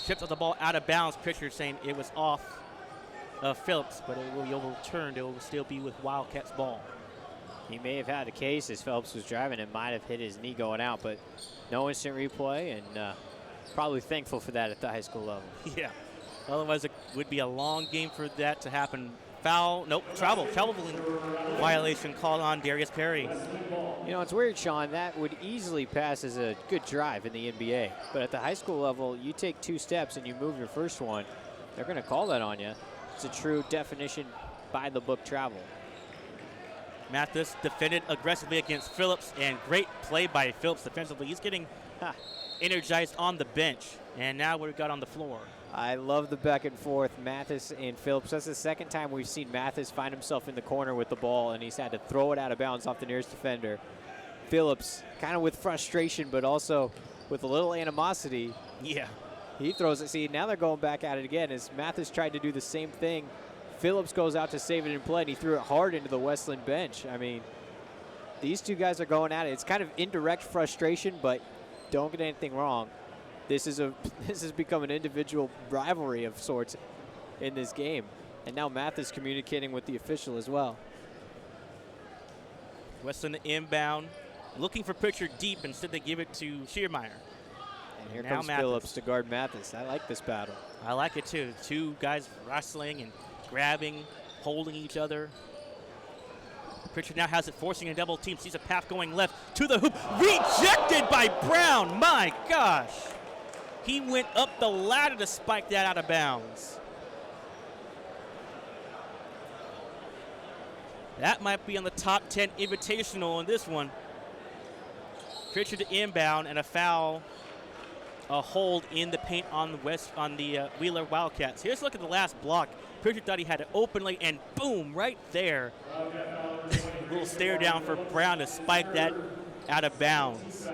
Chips the ball out of bounds. Pritchard saying it was off of Phillips, but it will be overturned. It will still be with Wildcats ball. He may have had a case as Phillips was driving and might have hit his knee going out, but no instant replay, and probably thankful for that at the high school level. Yeah. Otherwise, it would be a long game for that to happen. Foul, nope, traveling violation called on Darius Perry. You know, it's weird, Sean, that would easily pass as a good drive in the NBA. But at the high school level, you take 2 steps and you move your first one, they're going to call that on you. It's a true definition by the book travel. Mathis defended aggressively against Phillips, and great play by Phillips defensively. He's getting energized on the bench, and now what we've got on the floor. I love the back and forth, Mathis and Phillips. That's the second time we've seen Mathis find himself in the corner with the ball, and he's had to throw it out of bounds off the nearest defender. Phillips, kind of with frustration, but also with a little animosity. Yeah. He throws it. See, now they're going back at it again as Mathis tried to do the same thing. Phillips goes out to save it in play, and he threw it hard into the West Linn bench. I mean, these 2 guys are going at it. It's kind of indirect frustration, but don't get anything wrong. This has become an individual rivalry of sorts in this game. And now Mathis communicating with the official as well. Westland inbound, looking for Pritchard deep. Instead, they give it to Schiermeyer. And here now comes Mathis. Phillips to guard Mathis. I like this battle. I like it too. Two guys wrestling and grabbing, holding each other. Pritchard now has it, forcing a double team. Sees a path going left to the hoop. Rejected by Brown. My gosh. He went up the ladder to spike that out of bounds. That might be on the top 10 invitational in this one. Pritchard to inbound and a foul, a hold in the paint on the Wheeler Wildcats. Here's a look at the last block. Pritchard thought he had it openly, and boom, right there. A little stare down for Brown to spike that out of bounds.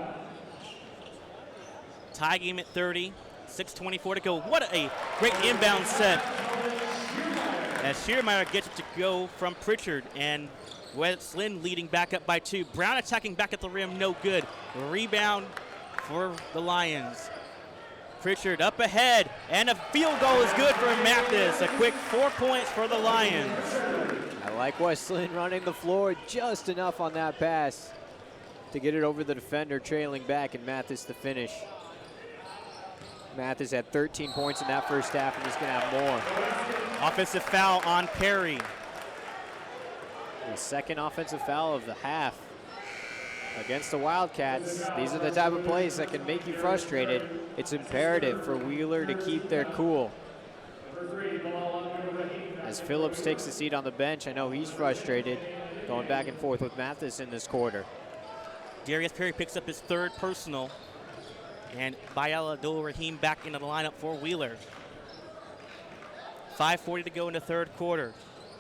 Tie game at 30, 6:24 to go. What a great inbound set. As Schiermeyer gets it to go from Pritchard, and Linn leading back up by 2. Brown attacking back at the rim, no good. Rebound for the Lions. Pritchard up ahead, and a field goal is good for Mathis. A quick 4 points for the Lions. I like Westland running the floor just enough on that pass to get it over the defender, trailing back, and Mathis to finish. Mathis had 13 points in that first half, and he's going to have more. Offensive foul on Perry. The second offensive foul of the half against the Wildcats. These are the type of plays that can make you frustrated. It's imperative for Wheeler to keep their cool. As Phillips takes a seat on the bench, I know he's frustrated, going back and forth with Mathis in this quarter. Darius Perry picks up his third personal, and Bayal Abdul-Rahim back into the lineup for Wheeler. 5:40 to go in the third quarter.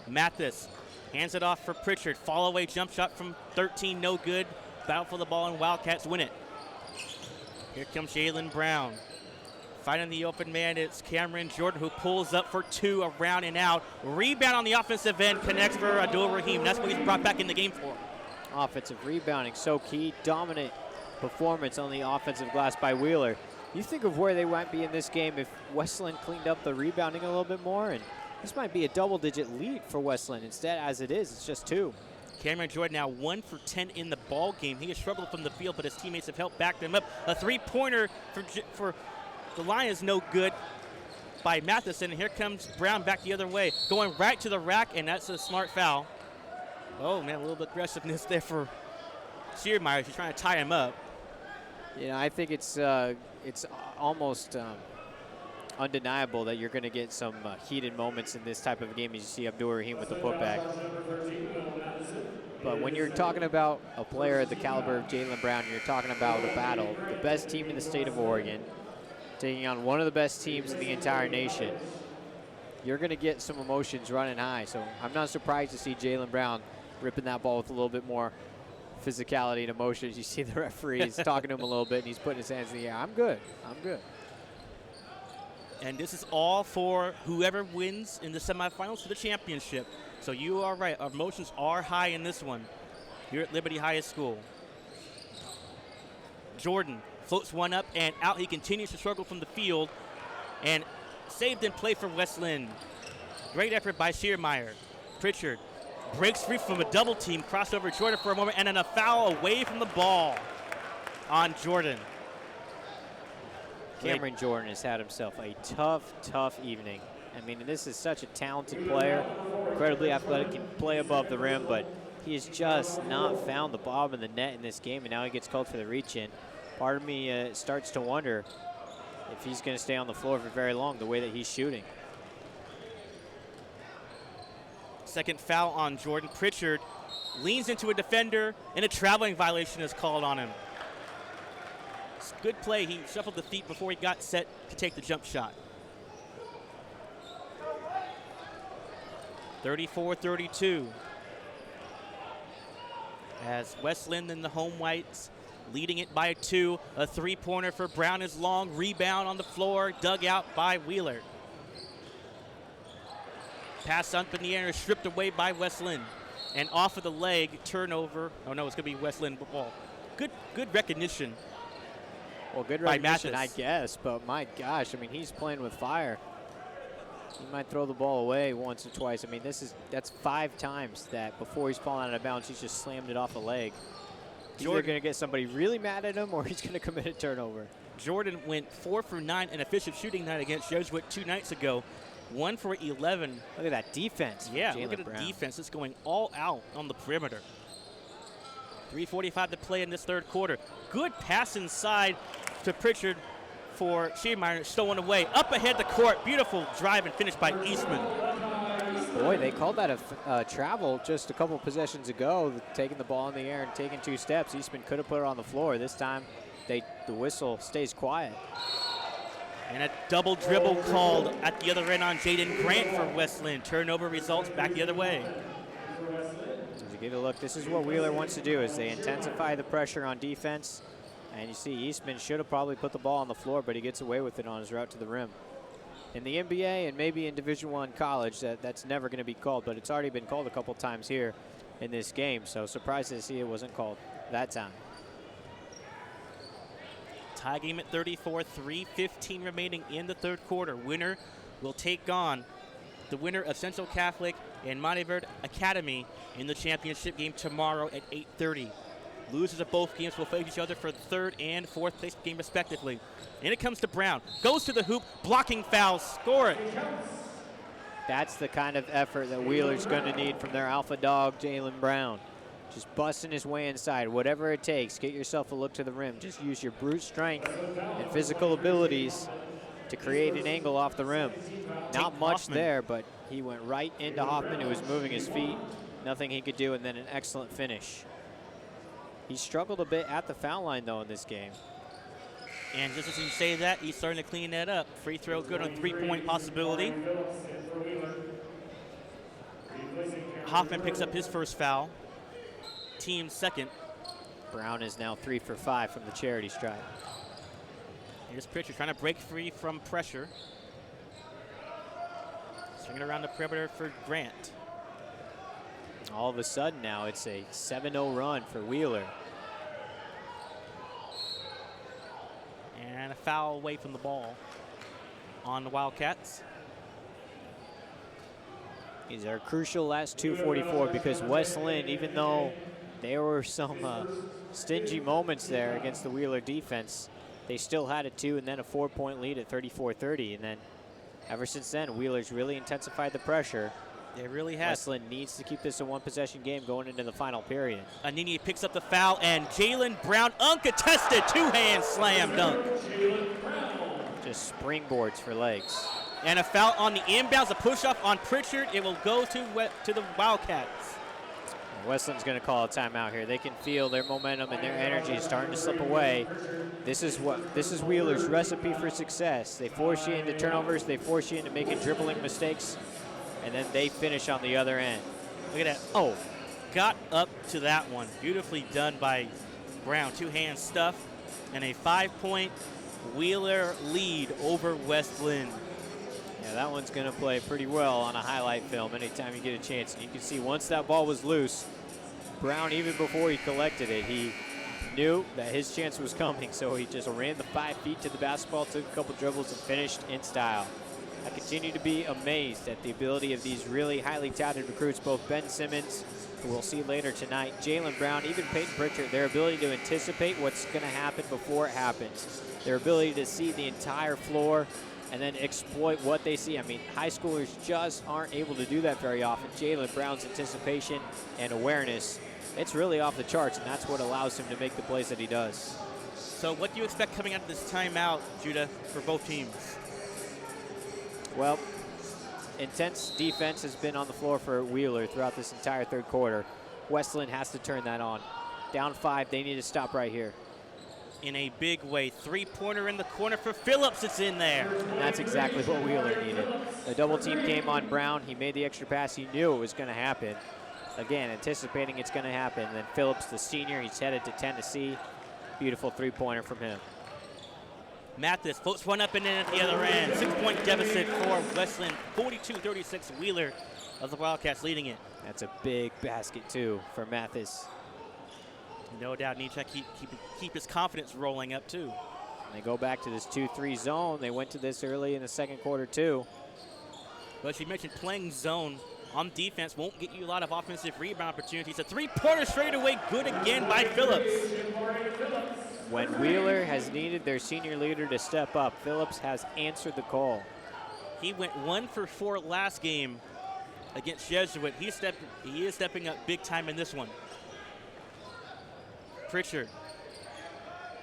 Mathis hands it off for Pritchard. Fall away jump shot from 13, no good. Battle for the ball, and Wildcats win it. Here comes Jalen Brown. Finding the open man, it's Cameron Jordan, who pulls up for 2, around and out. Rebound on the offensive end, connects for Abdul-Rahim. That's what he's brought back in the game for. Offensive rebounding, so key. Dominant performance on the offensive glass by Wheeler. You think of where they might be in this game if Westland cleaned up the rebounding a little bit more, and this might be a double-digit lead for Westland. Instead, as it is, it's just 2. Cameron Jordan now 1 for 10 in the ball game. He has struggled from the field, but his teammates have helped back them up. A three-pointer for the Lions, no good by Matheson. And here comes Brown back the other way, going right to the rack, and that's a smart foul. Oh, man, a little bit of aggressiveness there for Schiermeyer. He's trying to tie him up. You know, I think it's almost undeniable that you're going to get some heated moments in this type of game as you see Abdul-Rahim with the putback. But when you're talking about a player at the caliber of Jalen Brown, you're talking about a battle. The best team in the state of Oregon taking on one of the best teams in the entire nation. You're going to get some emotions running high. So I'm not surprised to see Jalen Brown ripping that ball with a little bit more physicality and emotion. You see the referee is talking to him a little bit, and he's putting his hands in the air. I'm good. I'm good. And this is all for whoever wins in the semifinals for the championship. So you are right. Our emotions are high in this one here at Liberty High School. Jordan floats one up and out. He continues to struggle from the field, and saved in play for Westland. Great effort by Schiermeyer. Pritchard breaks free from a double team, crossover Jordan for a moment, and then a foul away from the ball on Jordan. Cameron Jordan has had himself a tough evening. I mean, this is such a talented player, incredibly athletic, can play above the rim, but he has just not found the bottom of the net in this game, and now he gets called for the reach-in. Part of me starts to wonder if he's going to stay on the floor for very long, the way that he's shooting. Second foul on Jordan. Pritchard leans into a defender, and a traveling violation is called on him. It's good play. He shuffled the feet before he got set to take the jump shot. 34-32. As Westland and the home whites leading it by 2. A three-pointer for Brown is long. Rebound on the floor, dug out by Wheeler. Pass up in the air, stripped away by Westland. And off of the leg, turnover. Oh no, it's gonna be Westland ball. Good recognition. Well, good recognition, I guess, but my gosh, I mean, he's playing with fire. He might throw the ball away once or twice. I mean, that's 5 times that before he's fallen out of bounds, he's just slammed it off the leg. He's either going to get somebody really mad at him or he's going to commit a turnover. Jordan went 4 for 9 in efficient shooting night against Jesuit 2 nights ago. 1 for 11. Look at that defense. Yeah, look at the defense. It's going all out on the perimeter. 3:45 to play in this third quarter. Good pass inside to Pritchard for Schiedmeyer, stolen away. Up ahead the court. Beautiful drive and finish by Eastman. Boy, they called that a travel just a couple possessions ago, taking the ball in the air and taking 2 steps. Eastman could have put it on the floor. This time, the whistle stays quiet. And a double dribble called at the other end on Jaden Grant for West Linn. Turnover results back the other way. As you get a look, this is what Wheeler wants to do, is they intensify the pressure on defense. And you see Eastman should have probably put the ball on the floor, but he gets away with it on his route to the rim. In the NBA and maybe in Division I college, that's never going to be called, but it's already been called a couple times here in this game. So surprised to see it wasn't called that time. Tie game at 34, 3:15 remaining in the third quarter. Winner will take on the winner of Central Catholic and Monteverde Academy in the championship game tomorrow at 8:30. Losers of both games will face each other for the third and fourth place game respectively. And it comes to Brown. Goes to the hoop, blocking foul, score it. That's the kind of effort that Wheeler's going to need from their alpha dog, Jalen Brown. Just busting his way inside, whatever it takes. Get yourself a look to the rim. Just use your brute strength and physical abilities to create an angle off the rim. Not much there, but he went right into Hoffman, who was moving his feet. Nothing he could do, and then an excellent finish. He struggled a bit at the foul line, though, in this game. And just as you say that, he's starting to clean that up. Free throw good on 3-point possibility. Hoffman picks up his first foul. Team second. Brown is now 3 for 5 from the charity stripe. Here's Pritchard trying to break free from pressure. Swinging around the perimeter for Grant. All of a sudden now it's a 7-0 run for Wheeler. And a foul away from the ball on the Wildcats. These are crucial last 2:44 because West Linn, even though there were some stingy moments there against the Wheeler defense, they still had a 2 and then a 4-point lead at 34-30. And then ever since then, Wheeler's really intensified the pressure. It really has. West Linn needs to keep this a 1-possession game going into the final period. Anini picks up the foul, and Jalen Brown, uncontested, 2-hand slam dunk. Just springboards for legs. And a foul on the inbounds, a push-off on Pritchard. It will go to the Wildcats. West Linn's going to call a timeout here. They can feel their momentum and their energy is starting to slip away. This is Wheeler's recipe for success. They force you into turnovers. They force you into making dribbling mistakes. And then they finish on the other end. Look at that. Oh, got up to that one. Beautifully done by Brown. 2-hand stuff. And a 5-point Wheeler lead over West Linn. Yeah, that one's going to play pretty well on a highlight film anytime you get a chance. And you can see once that ball was loose, Brown, even before he collected it, he knew that his chance was coming. So he just ran the 5 feet to the basketball, took a couple dribbles, and finished in style. I continue to be amazed at the ability of these really highly touted recruits, both Ben Simmons, who we'll see later tonight, Jalen Brown, even Peyton Pritchard, their ability to anticipate what's going to happen before it happens. Their ability to see the entire floor and then exploit what they see. I mean, high schoolers just aren't able to do that very often. Jalen Brown's anticipation and awareness, it's really off the charts, and that's what allows him to make the plays that he does. So what do you expect coming out of this timeout, Judah, for both teams? Well, intense defense has been on the floor for Wheeler throughout this entire third quarter. West Linn has to turn that on. Down 5, they need to stop right here. In a big way, 3-pointer in the corner for Phillips. It's in there. And that's exactly what Wheeler needed. The double team came on Brown. He made the extra pass. He knew it was going to happen. Again, anticipating it's going to happen. And then Phillips, the senior, he's headed to Tennessee. Beautiful 3-pointer from him. Mathis floats one up and in at the other end. 6-point deficit for West Linn. 42-36. Wheeler of the Wildcats leading it. That's a big basket, too, for Mathis. No doubt, needs to keep his confidence rolling up, too. And they go back to this 2-3 zone. They went to this early in the second quarter, too. But as you mentioned, playing zone on defense won't get you a lot of offensive rebound opportunities. A three-pointer straight away, good again by Phillips. When Wheeler has needed their senior leader to step up, Phillips has answered the call. He went 1 for 4 last game against Jesuit. He is stepping up big time in this one. Pritchard,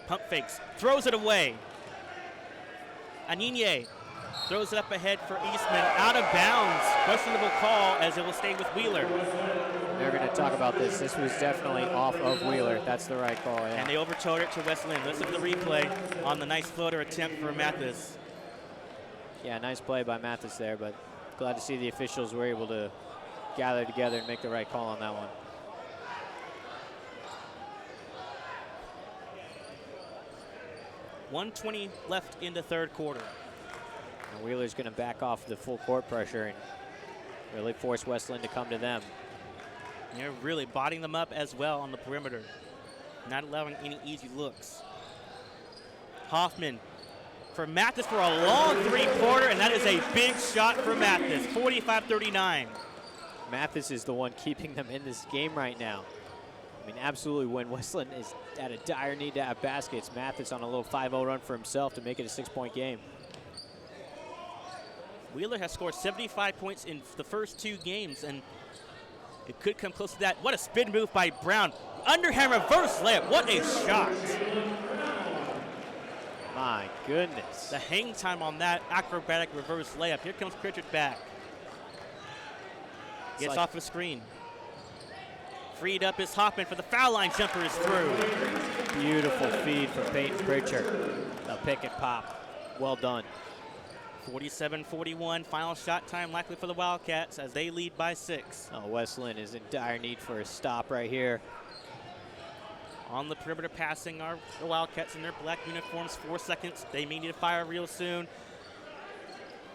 pump fakes, throws it away. Anine throws it up ahead for Eastman, out of bounds. Questionable call as it will stay with Wheeler. They're going to talk about this. This was definitely off of Wheeler. That's the right call, yeah. And they overturned it to West Linn. Let's look at the replay on the nice floater attempt for Mathis. Yeah, nice play by Mathis there, but glad to see the officials were able to gather together and make the right call on that one. .120 left in the third quarter. And Wheeler's going to back off the full court pressure and really force West Linn to come to them. They're really bodying them up as well on the perimeter, not allowing any easy looks. Hoffman for Mathis for a long three-pointer, and that is a big shot for Mathis, 45-39. Mathis is the one keeping them in this game right now. I mean, absolutely, when West Linn is at a dire need to have baskets, Mathis on a little 5-0 run for himself to make it a 6-point game. Wheeler has scored 75 points in the first 2 games, and it could come close to that. What a spin move by Brown. Underhand reverse layup. What a shot. My goodness. The hang time on that acrobatic reverse layup. Here comes Pritchard back. Gets off a screen. Freed up is Hoffman for the foul line. Jumper is through. Beautiful feed from Peyton Pritchard. The pick and pop. Well done. 47-41. Final shot time likely for the Wildcats as they lead by 6. Oh, West Linn is in dire need for a stop right here. On the perimeter passing are the Wildcats in their black uniforms. 4 seconds. They may need to fire real soon.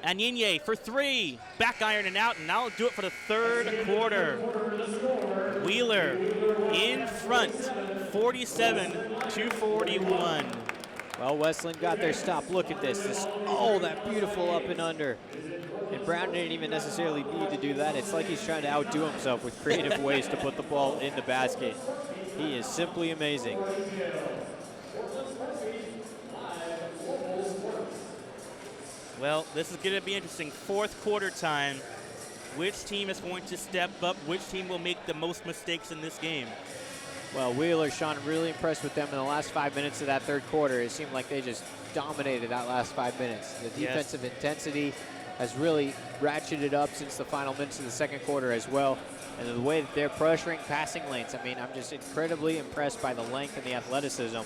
Anine for 3. Back iron and out, and now do it for the third quarter. Wheeler in front, 47-41. Well, West Linn got their stop. Look at this. Oh, that beautiful up and under. And Brown didn't even necessarily need to do that. It's like he's trying to outdo himself with creative ways to put the ball in the basket. He is simply amazing. Well, this is going to be interesting. Fourth quarter time. Which team is going to step up? Which team will make the most mistakes in this game? Well, Wheeler, Sean, really impressed with them in the last 5 minutes of that third quarter. It seemed like they just dominated that last 5 minutes. The defensive intensity has really ratcheted up since the final minutes of the second quarter as well. And the way that they're pressuring passing lanes, I mean, I'm just incredibly impressed by the length and the athleticism.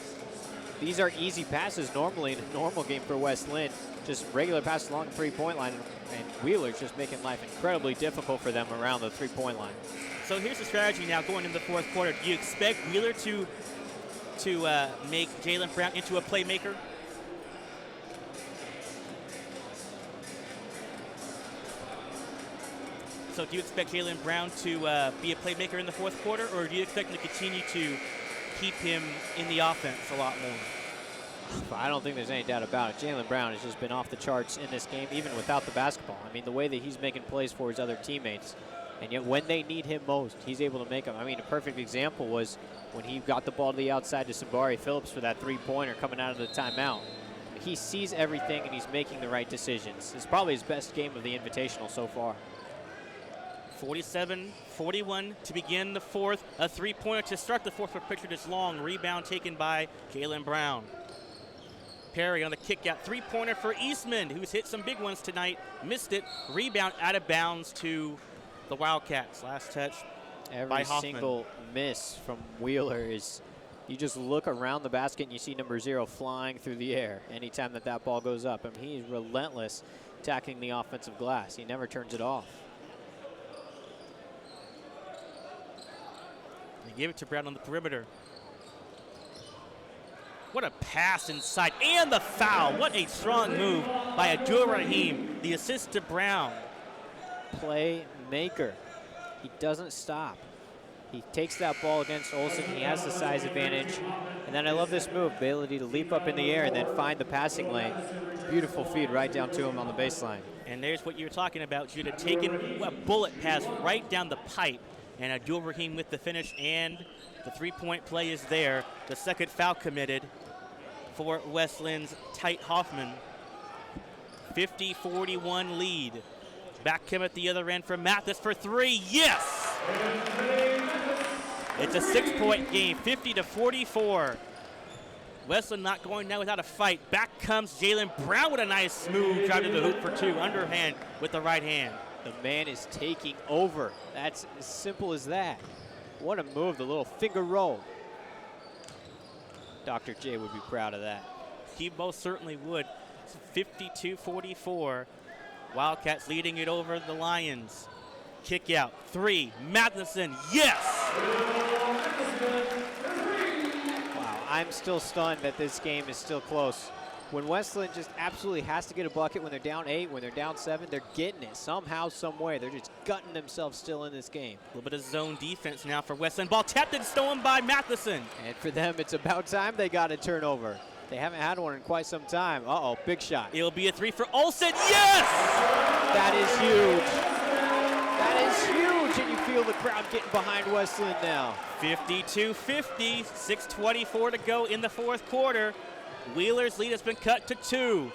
These are easy passes normally in a normal game for West Linn. Just regular passes along the three-point line, and Wheeler's just making life incredibly difficult for them around the three-point line. So here's the strategy now going into the fourth quarter. Do you expect Wheeler to make Jalen Brown into a playmaker? So do you expect Jalen Brown to be a playmaker in the fourth quarter, or do you expect him to continue to keep him in the offense a lot more? I don't think there's any doubt about it. Jalen Brown has just been off the charts in this game, even without the basketball. I mean, the way that he's making plays for his other teammates, and yet when they need him most, he's able to make them. I mean, a perfect example was when he got the ball to the outside to Sabari Phillips for that three-pointer coming out of the timeout. He sees everything, and he's making the right decisions. It's probably his best game of the Invitational so far. 47-41 to begin the fourth. A three-pointer to start the fourth for Pritchard is long. Rebound taken by Jalen Brown. Perry on the kick out. Three-pointer for Eastman, who's hit some big ones tonight. Missed it. Rebound out of bounds to the Wildcats. Last touch by Hoffman. Every single miss from Wheeler is, you just look around the basket and you see number 0 flying through the air anytime that that ball goes up. I mean, he's relentless attacking the offensive glass. He never turns it off. They give it to Brown on the perimeter. What a pass inside, and the foul. What a strong move by Abdul Rahim. The assist to Brown. Playmaker. He doesn't stop. He takes that ball against Olsen. He has the size advantage. And then I love this move, ability to leap up in the air and then find the passing lane. Beautiful feed right down to him on the baseline. And there's what you're talking about, Judah, taking a bullet pass right down the pipe. And Abdul Rahim with the finish, and the three-point play is there. The second foul committed for West Lynn's Tite Hoffman. 50-41 lead. Back him at the other end for Mathis for three. Yes! It's a 6-point game, 50-44. Westland not going down without a fight. Back comes Jalen Brown with a nice smooth drive to the hoop for two. Underhand with the right hand. The man is taking over. That's as simple as that. What a move, the little finger roll. Dr. J would be proud of that. He most certainly would. It's 52-44. Wildcats leading it over the Lions. Kick out, three, Matheson, yes! Wow, I'm still stunned that this game is still close. When Westland just absolutely has to get a bucket when they're down 8, when they're down 7, they're getting it somehow, some way. They're just gutting themselves still in this game. A little bit of zone defense now for Westland. Ball tapped and stolen by Matheson. And for them, it's about time they got a turnover. They haven't had one in quite some time. Uh-oh, big shot. It'll be a three for Olsen, yes! That is huge. That is huge, and you feel the crowd getting behind Westland now. 52-50, 6:24 to go in the fourth quarter. Wheeler's lead has been cut to 2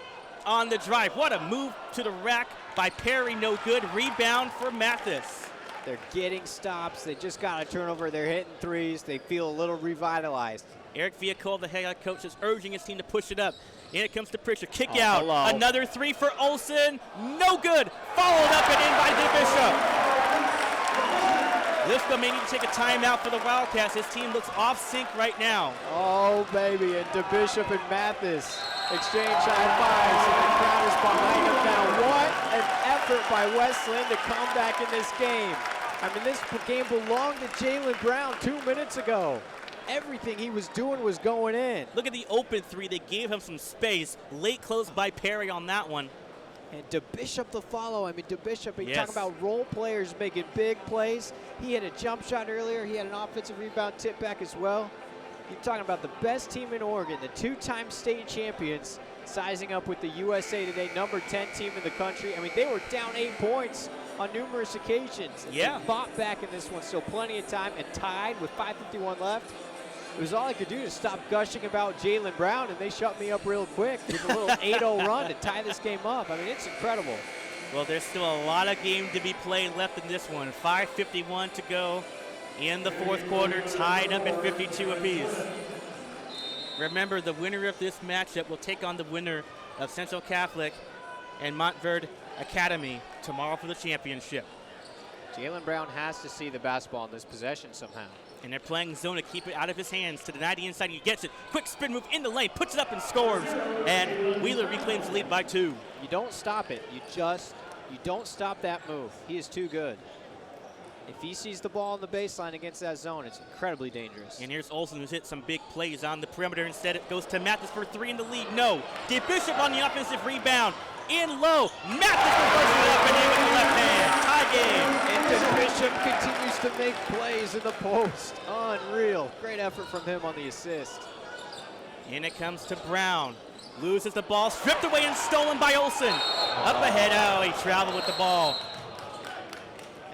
on the drive. What a move to the rack by Perry, no good. Rebound for Mathis. They're getting stops. They just got a turnover. They're hitting threes. They feel a little revitalized. Eric Villacol, the head coach, is urging his team to push it up. And it comes to Pritchard. Kick Oh, out. hello. Another three for Olsen. No good. Followed up and in by DeBishop. Lifko may need to take a timeout for the Wildcats. His team looks off sync right now. Oh, baby, and DeBishop and Mathis exchange high fives, and the crowd is behind them now. What an effort by Westland to come back in this game. I mean, this game belonged to Jalen Brown 2 minutes ago. Everything he was doing was going in. Look at the open three. They gave him some space. Late close by Perry on that one. And DeBishop the follow. I mean, DeBishop, you Yes. talk about role players making big plays. He had a jump shot earlier. He had an offensive rebound tip back as well. You're talking about the best team in Oregon, the 2-time state champions, sizing up with the USA Today number 10 team in the country. I mean, they were down 8 points on numerous occasions. And Yeah. they fought back in this one, still plenty of time, and tied with 5:51 left. It was all I could do to stop gushing about Jalen Brown, and they shut me up real quick with a little 8-0 run to tie this game up. I mean, it's incredible. Well, there's still a lot of game to be played left in this one. 5:51 to go in the fourth quarter, tied up at 52 apiece. Remember, the winner of this matchup will take on the winner of Central Catholic and Montverde Academy tomorrow for the championship. Jalen Brown has to see the basketball in this possession somehow. And they're playing zone to keep it out of his hands. To deny the inside, he gets it. Quick spin move in the lane, puts it up and scores. And Wheeler reclaims the lead by 2. You don't stop it. You don't stop that move. He is too good. If he sees the ball on the baseline against that zone, it's incredibly dangerous. And here's Olsen, who's hit some big plays on the perimeter. Instead, it goes to Mathis for 3 in the lead. No. DeBishop on the offensive rebound. In low. Mathis reverses it up and in with the left hand. Tie game. And Bishop continues to make plays in the post. Unreal. Great effort from him on the assist. In it comes to Brown. Loses the ball, stripped away and stolen by Olsen. Up ahead, oh, he traveled with the ball.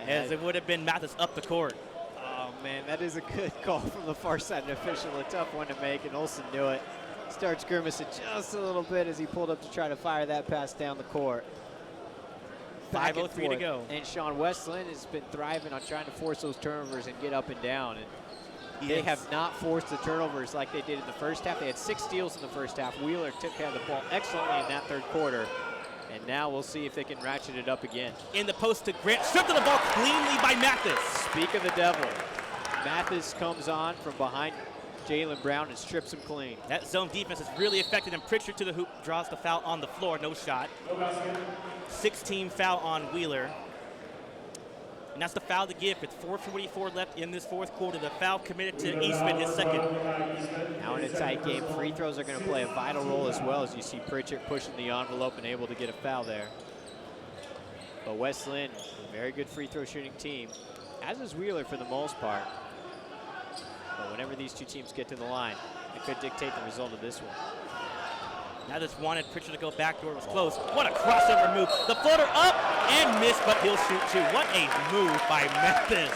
As it would have been Mathis up the court. Oh, man, that is a good call from the far side official. A tough one to make, and Olsen knew it. Starts grimacing just a little bit as he pulled up to try to fire that pass down the court. 5:03 to go. And Sean Westland has been thriving on trying to force those turnovers and get up and down. And they have not forced the turnovers like they did in the first half. They had 6 steals in the first half. Wheeler took care of the ball excellently in that third quarter. And now we'll see if they can ratchet it up again. In the post to Grant, stripped of the ball cleanly by Mathis. Speak of the devil. Mathis comes on from behind Jalen Brown and strips him clean. That zone defense has really affected him. Pritchard to the hoop, draws the foul on the floor, no shot. 16 foul on Wheeler. And that's the foul to give with 4:44 left in this fourth quarter. The foul committed to Eastman, his second. Now in a tight game, free throws are going to play a vital role as well, as you see Pritchard pushing the envelope and able to get a foul there. But West Linn, a very good free throw shooting team, as is Wheeler for the most part. But whenever these two teams get to the line, it could dictate the result of this one. Now just wanted Pritchard to go backdoor. It was close. What a crossover move. The floater up and missed, but he'll shoot too. What a move by Mathis.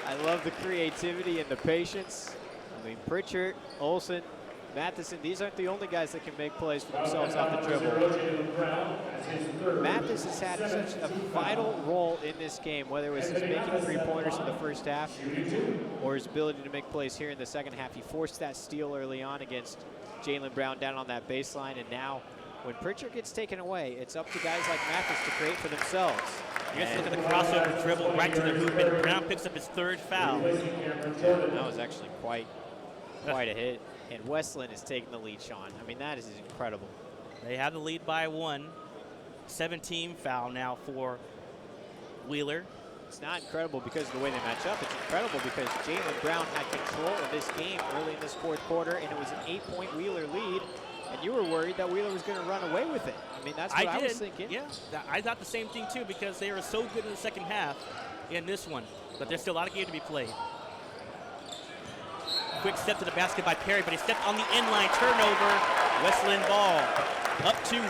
I love the creativity and the patience. I mean, Pritchard, Olsen, Matheson, these aren't the only guys that can make plays for themselves off the dribble. Mathis has had such a vital role in this game, whether it was his making three-pointers in the first half or his ability to make plays here in the second half. He forced that steal early on against Jaylen Brown down on that baseline, and now when Pritchard gets taken away, it's up to guys like Mathis to create for themselves. You guys look at the crossover dribble right to the movement. Brown picks up his 3rd foul. That was actually quite a hit. And West Linn is taking the lead, Sean. I mean, that is incredible. They have the lead by 1. 17 foul now for Wheeler. It's not incredible because of the way they match up. It's incredible because Jaylen Brown had control of this game early in this 4th quarter, and it was an 8-point Wheeler lead. And you were worried that Wheeler was going to run away with it. I mean, that's what I was thinking. Yeah, I thought the same thing too because they were so good in the second half in this one. But there's still a lot of game to be played. Quick step to the basket by Perry, but he stepped on the inline. Turnover. West Linn ball. Up to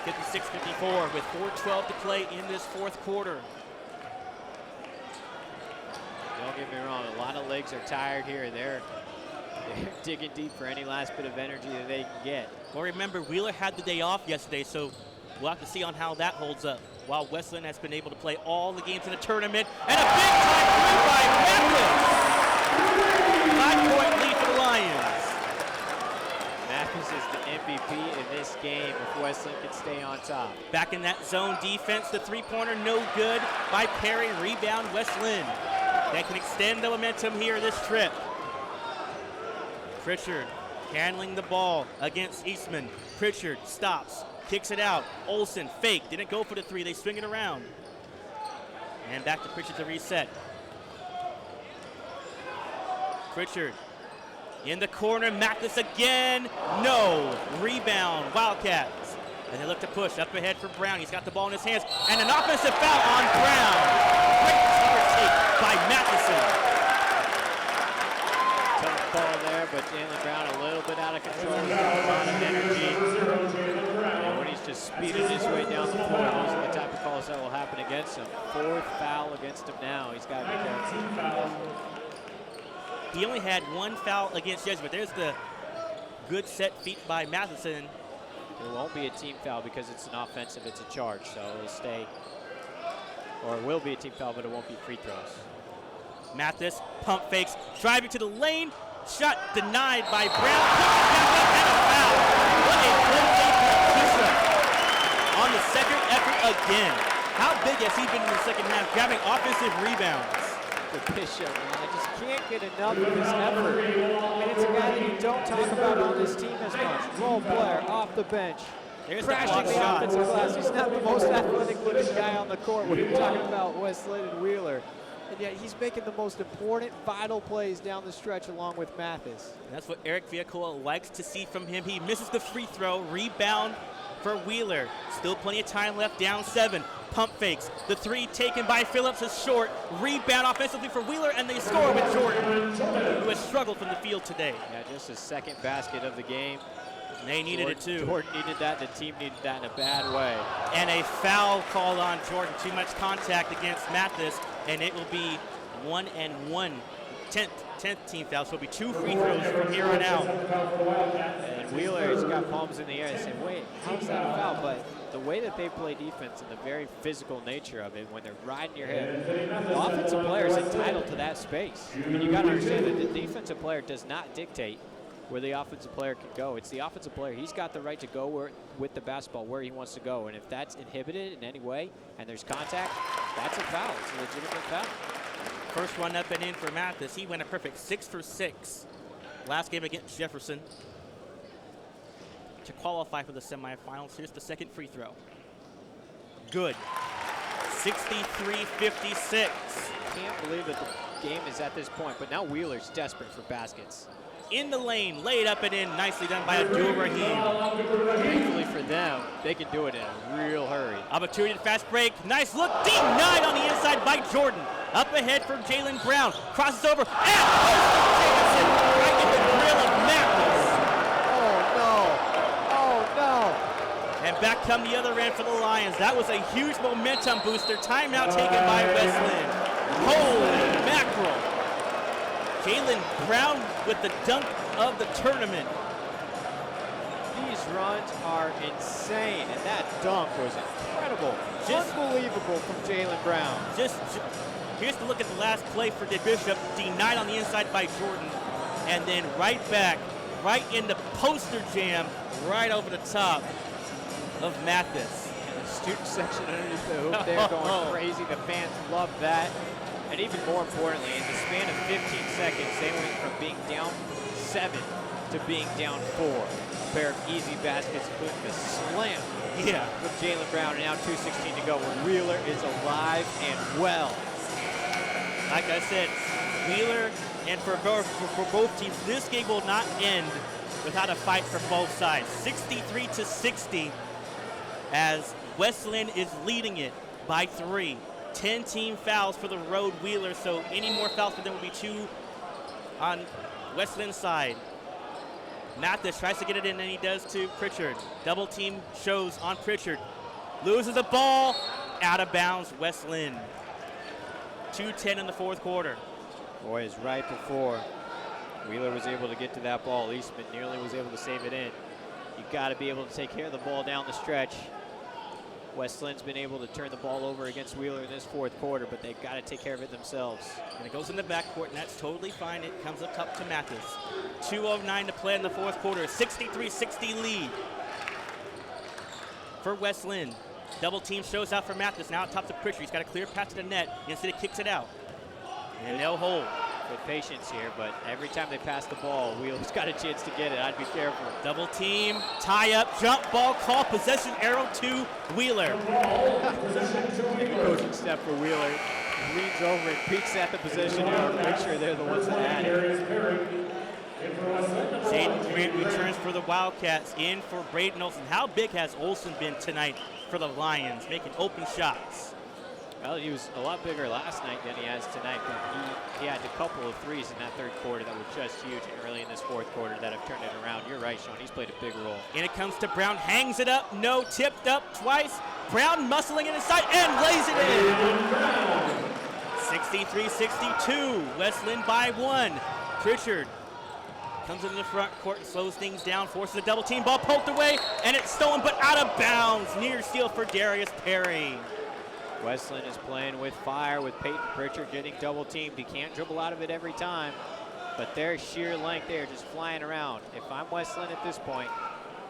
56-54 with 4:12 to play in this 4th quarter. Don't get me wrong, a lot of legs are tired here. They're digging deep for any last bit of energy that they can get. Well, remember, Wheeler had the day off yesterday, so we'll have to see on how that holds up. While West Linn has been able to play all the games in the tournament, and a big-time three by Mathis! 5-point lead for the Lions. Mathis is the MVP in this game if West Linn can stay on top. Back in that zone defense, the three-pointer no good by Perry. Rebound West Linn. That can extend the momentum here this trip. Pritchard handling the ball against Eastman. Pritchard stops, kicks it out. Olsen fake, didn't go for the 3. They swing it around. And back to Pritchard to reset. Pritchard in the corner, Mathis again, no. Rebound, Wildcats. And they look to push up ahead for Brown. He's got the ball in his hands, and an offensive foul on Brown. Great cover take by Matheson. Tough ball there, but Jaylen Brown a little bit out of control. He's got a lot of energy. And when he's just speeding his way down the floor, those are the type of calls that will happen against him. 4th foul against him now. He's got to be careful. He only had 1 foul against Jesuit. There's the good set feet by Matheson. It won't be a team foul because it's an offensive, it's a charge, so it'll stay, or it will be a team foul, but it won't be free throws. Mathis, pump fakes, driving to the lane, shot denied by Brown. And a foul. What a good play by Kisa on the second effort again. How big has he been in the second half, grabbing offensive rebounds? The Bishop, man, I just can't get enough of his effort. I mean, it's a guy that you don't talk about on this team as much. Role player, off the bench, There's crashing the offensive glass. He's not the most athletic-looking guy on the court when you're talking about West Linn and Wheeler. And yet he's making the most important, vital plays down the stretch along with Mathis. That's what Eric Viacola likes to see from him. He misses the free throw, rebound for Wheeler. Still plenty of time left, down 7. Pump fakes. The 3 taken by Phillips is short. Rebound offensively for Wheeler, and they score with Jordan, who has struggled from the field today. Yeah, just his 2nd basket of the game. They needed it too. Jordan needed that. The team needed that in a bad way. And a foul called on Jordan. Too much contact against Mathis, and it will be 1 and 1. 10th team foul, so it'll be 2 free throws from here on out. And Wheeler has got palms in the air and say, wait, how's that a foul? But the way that they play defense and the very physical nature of it, when they're riding your hip, the offensive player is entitled to that space. I mean, you got to understand that the defensive player does not dictate where the offensive player can go. It's the offensive player. He's got the right to go with the basketball where he wants to go. And if that's inhibited in any way and there's contact, that's a foul. It's a legitimate foul. First run up and in for Mathis. He went a perfect 6 for 6 last game against Jefferson to qualify for the semifinals. Here's the 2nd free throw. Good. 63-56. Can't believe that the game is at this point, but now Wheeler's desperate for baskets. In the lane, laid up and in. Nicely done by Abdul Rahim. Thankfully for them, they can do it in a real hurry. Opportunity to fast break. Nice look. Denied on the inside by Jordan. Up ahead for Jaylen Brown. Crosses over. And Jamison right in the grill of Mathis. Oh, no. back come the other end for the Lions. That was a huge momentum booster. Timeout taken by West Linn. Holy mackerel. Jalen Brown with the dunk of the tournament. These runs are insane, and that dunk was incredible. Unbelievable from Jalen Brown. Here's the look at the last play for Bishop, denied on the inside by Jordan, and then right back, right in the poster jam, right over the top of Mathis. And the student section underneath the hoop there going crazy. The fans love that. And even more importantly, in the span of 15 seconds, they went from being down 7 to being down 4. A pair of easy baskets, including the slam with Jalen Brown, and now 2:16 to go, where Wheeler is alive and well. Like I said, Wheeler, and for both teams, this game will not end without a fight for both sides. 63-60 as West Linn is leading it by 3. 10 team fouls for the road Wheeler, so any more fouls for them will be 2 on West Linn's side. Mathis tries to get it in, and he does to Pritchard. Double team shows on Pritchard. Loses the ball, out of bounds, West Linn. 2:10 in the fourth quarter. Boy, is right before Wheeler was able to get to that ball, Eastman nearly was able to save it in. You've got to be able to take care of the ball down the stretch. West Linn's been able to turn the ball over against Wheeler in this fourth quarter, but they've got to take care of it themselves. And it goes in the backcourt, and that's totally fine. It comes up top to Mathis. 2:09 to play in the fourth quarter. 63-60 lead for West Linn. Double team shows out for Mathis. Now top to Pritchard. He's got a clear pass to the net. Instead, he kicks it out. And they'll hold. Good patience here, but every time they pass the ball, Wheeler's got a chance to get it. I'd be careful. Double team, tie up, jump ball call, possession arrow to Wheeler. Coaching step for Wheeler. He leans over and peeks at the possession arrow to make sure they're the ones that had it. Zayden Grant returns for the Wildcats, in for Braden Olsen. How big has Olsen been tonight for the Lions, making open shots? Well, he was a lot bigger last night than he has tonight, but he had a couple of threes in that third quarter that were just huge, and early in this fourth quarter that have turned it around. You're right, Sean. He's played a big role. And it comes to Brown, hangs it up, no, tipped up twice. Brown muscling it inside and lays it in. 63-62, West Linn by 1. Pritchard comes into the front court and slows things down, forces a double team, ball poked away, and it's stolen but out of bounds. Near steal for Darius Perry. West Linn is playing with fire, with Peyton Pritchard getting double teamed. He can't dribble out of it every time, but their sheer length there just flying around. If I'm West Linn at this point,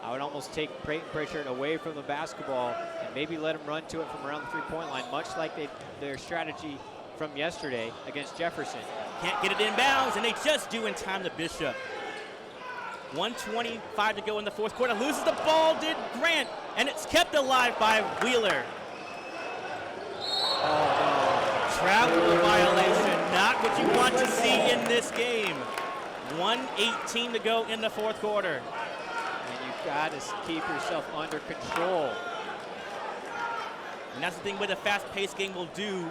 I would almost take Peyton Pritchard away from the basketball and maybe let him run to it from around the three-point line, much like their strategy from yesterday against Jefferson. Can't get it in bounds, and they just do in time to Bishop. 1:25 to go in the fourth quarter. Loses the ball, did Grant, and it's kept alive by Wheeler. Travel violation, not what you want to see in this game. 1:18 to go in the fourth quarter. And you've got to keep yourself under control. And that's the thing with a fast-paced game will do.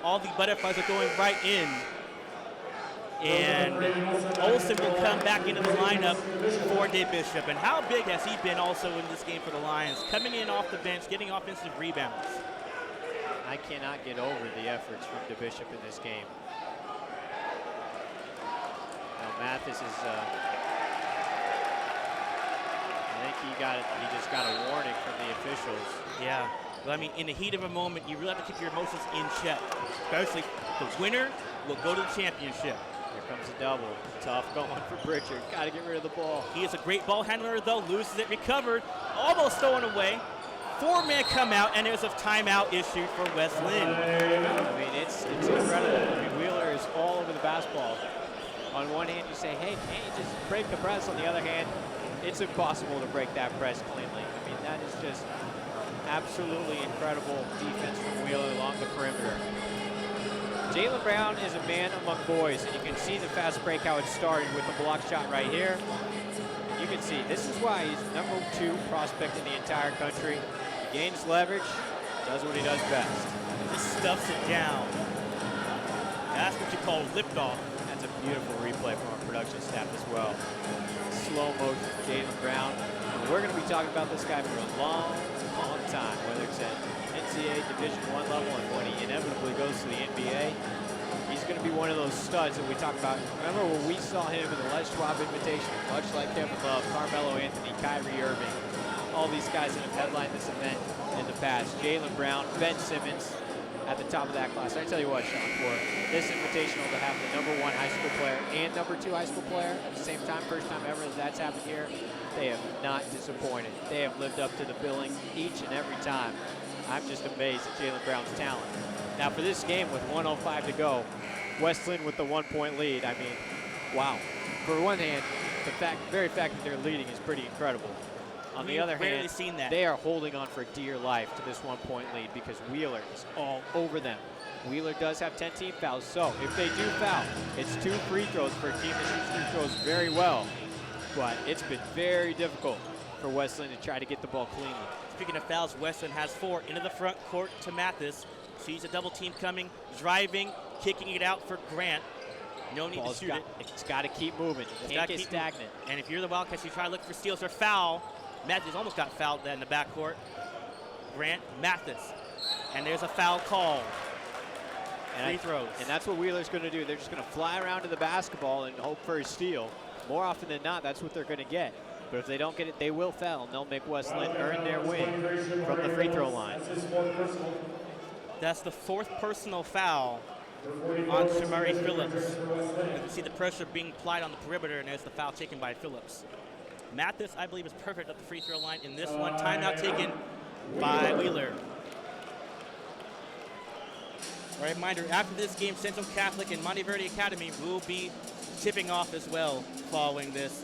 All the butterflies are going right in. And Olsen will come back into the lineup for Bishop. And how big has he been also in this game for the Lions? Coming in off the bench, getting offensive rebounds. I cannot get over the efforts from Bishop in this game. Now Mathis is, I think he just got a warning from the officials. Yeah, well, I mean, in the heat of a moment, you really have to keep your emotions in check. Especially the winner will go to the championship. Here comes a double. Tough going for Pritchard. Got to get rid of the ball. He is a great ball handler, though. Loses it, recovered, almost stolen away. 4-man come out, and there's a timeout issued for West Linn. I mean, it's incredible. I mean, Wheeler is all over the basketball. On one hand, you say, hey, can't you just break the press? On the other hand, it's impossible to break that press cleanly. I mean, that is just absolutely incredible defense from Wheeler along the perimeter. Jalen Brown is a man among boys, and you can see the fast break how it started with the block shot right here. You can see this is why he's #2 prospect in the entire country. He gains leverage, does what he does best. He stuffs it down. That's what you call liftoff. That's a Beautiful replay from our production staff as well. Slow motion, Jaylen Brown. And we're going to be talking about this guy for a long, long time, whether it's at NCAA Division I level and when he inevitably goes to the NBA. He's going to be one of those studs that we talk about. Remember when we saw him in the Les Schwab Invitational, much like Kevin Love, Carmelo Anthony, Kyrie Irving, all these guys that have headlined this event in the past. Jaylen Brown, Ben Simmons at the top of that class. I tell you what, Sean, for this Invitational to have the #1 high school player and #2 high school player at the same time, first time ever that that's happened here, they have not disappointed. They have lived up to the billing each and every time. I'm just amazed at Jaylen Brown's talent. Now for this game with 1:05 to go, West Linn with the 1-point lead. I mean, wow. For one hand, the very fact that they're leading is pretty incredible. On the other hand, they are holding on for dear life to this 1-point lead because Wheeler is all over them. Wheeler does have 10 team fouls, so if they do foul, it's 2 free throws for a team that shoots free throws very well. But it's been very difficult for West Linn to try to get the ball cleanly. Speaking of fouls, West Linn has 4 into the front court to Mathis. Sees a double team coming, driving, kicking it out for Grant. No need to shoot it. It's got to keep moving. You can't get stagnant. And if you're the Wildcats, you try to look for steals or foul. Mathis almost got fouled then in the backcourt. Grant, Mathis. And there's a foul call. Free throws. And that's what Wheeler's going to do. They're just going to fly around to the basketball and hope for a steal. More often than not, that's what they're going to get. But if they don't get it, they will foul, and they'll make West Linn earn their win from the free throw line. That's the 4th personal foul on Shamari Phillips. You can see the pressure being applied on the perimeter, and there's the foul taken by Phillips. Mathis, I believe, is perfect at the free throw line in this one. Timeout taken by Wheeler. A reminder, after this game, Central Catholic and Monteverde Academy will be tipping off as well following this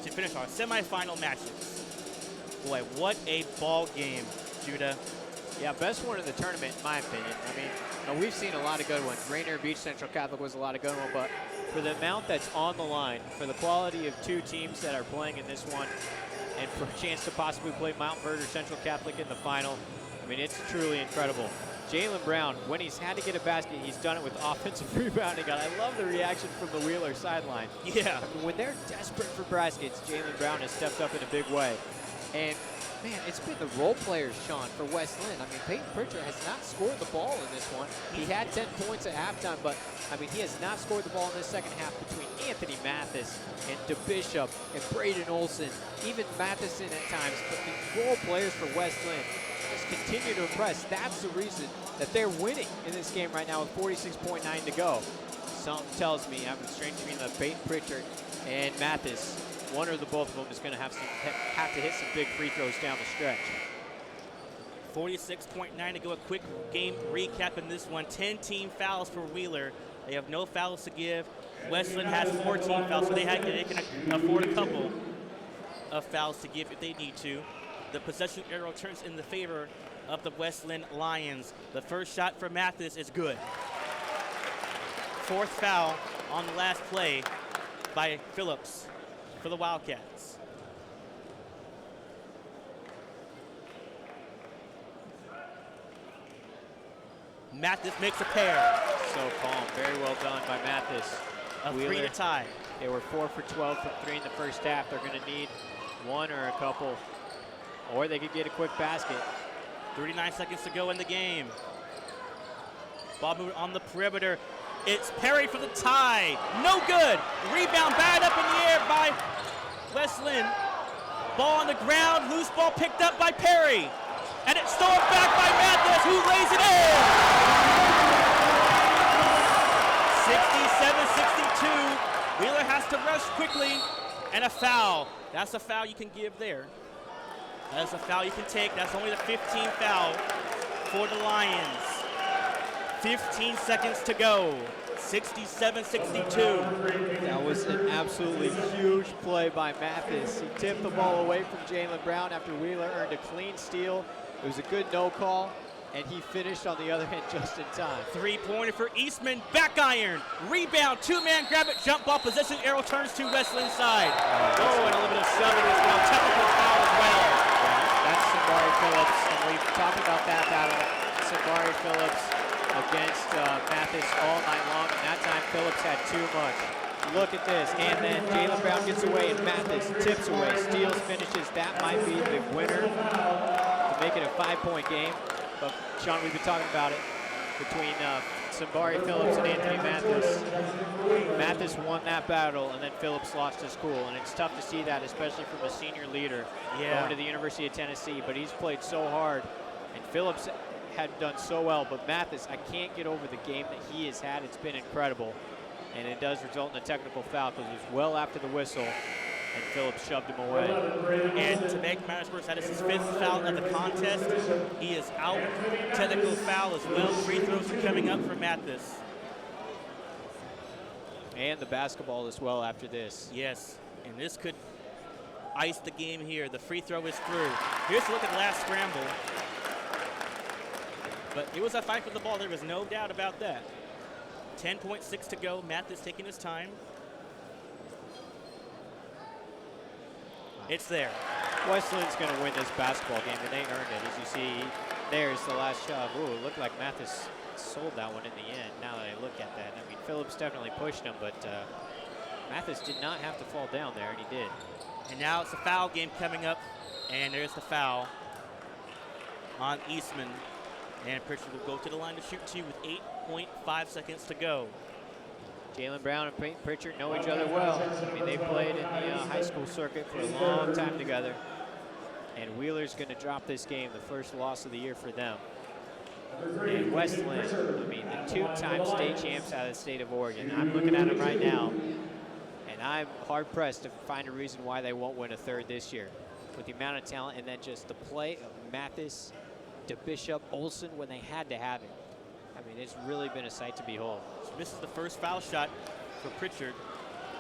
to finish our semifinal matches. Boy, what a ball game, Judah. Yeah, best one in the tournament, in my opinion. I mean, we've seen a lot of good ones. Rainier Beach Central Catholic was a lot of good ones, but for the amount that's on the line, for the quality of 2 teams that are playing in this one, and for a chance to possibly play Mount Verder Central Catholic in the final, I mean, it's truly incredible. Jaylen Brown, when he's had to get a basket, he's done it with offensive rebounding. And I love the reaction from the Wheeler sideline. Yeah. I mean, when they're desperate for baskets, Jaylen Brown has stepped up in a big way. And man, it's been the role players, Sean, for West Linn. I mean, Peyton Pritchard has not scored the ball in this one. He had 10 points at halftime, but, I mean, he has not scored the ball in this second half between Anthony Mathis and DeBishop and Braden Olson, even Matheson at times. But the role players for West Linn just continue to impress. That's the reason that they're winning in this game right now with 46.9 to go. Something tells me, I'm strange between the Peyton Pritchard and Mathis. One or the both of them is going to have to hit some big free throws down the stretch. 46.9 to go. A quick game recap in this one. 10 team fouls for Wheeler. They have no fouls to give. West Linn has 14 fouls, so they can afford a couple of fouls to give if they need to. The possession arrow turns in the favor of the West Linn Lions. The first shot for Mathis is good. 4th foul on the last play by Phillips for the Wildcats. Mathis makes a pair. So calm, very well done by Mathis. A 3 to tie. They were 4 for 12 from 3 in the first half. They're going to need one or a couple, or they could get a quick basket. 39 seconds to go in the game. Ball movement on the perimeter. It's Perry for the tie. No good. Rebound batted up in the air by West Linn. Ball on the ground. Loose ball picked up by Perry. And it's stolen back by Mathis, who lays it in. 67-62. Wheeler has to rush quickly. And a foul. That's a foul you can give there. That's a foul you can take. That's only the 15th foul for the Lions. 15 seconds to go. 67-62. That was an absolutely huge play by Mathis. He tipped the ball away from Jaylen Brown after Wheeler earned a clean steal. It was a good no call, and he finished on the other hand just in time. 3-pointer for Eastman. Back iron. Rebound. 2-man grab it. Jump ball. Possession arrow turns to West Linn's side. Oh, and a little bit of shoving as well. Technical foul as well. That's Shamari Phillips, and we've talked about that battle. Shamari Phillips against Mathis all night long, and that's time Phillips had too much. Look at this, and then Jalen Brown gets away, and Mathis tips away, steals, finishes. That might be the winner to make it a 5-point game. But Sean, we've been talking about it between Sambari Phillips and Anthony Mathis. Mathis won that battle, and then Phillips lost his cool, and it's tough to see that, especially from a senior leader going to the University of Tennessee. But he's played so hard, and Phillips had done so well. But Mathis, I can't get over the game that he has had. It's been incredible. And it does result in a technical foul because it was well after the whistle, and Phillips shoved him away. And to make matters worse, that is his 5th foul of the contest. He is out. Technical foul as well. Free throws are coming up for Mathis. And the basketball as well after this. Yes, and this could ice the game here. The free throw is through. Here's a look at the last scramble. But it was a fight for the ball. There was no doubt about that. 10.6 to go. Mathis taking his time. It's there. Westland's going to win this basketball game, and they earned it. As you see, there's the last shove. Ooh, it looked like Mathis sold that one in the end. Now that I look at that, I mean, Phillips definitely pushed him, but Mathis did not have to fall down there, and he did. And now it's a foul game coming up, and there's the foul on Eastman. And Pritchard will go to the line to shoot 2 with 8.5 seconds to go. Jalen Brown and Pritchard know each other well. I mean, they played in the high school circuit for a long time together. And Wheeler's going to drop this game, the first loss of the year for them. And Westland, I mean, the 2-time state champs out of the state of Oregon. I'm looking at them right now, and I'm hard-pressed to find a reason why they won't win a third this year. With the amount of talent and then just the play of Mathis to Bishop, Olsen when they had to have it. I mean, it's really been a sight to behold. So this is the first foul shot for Pritchard.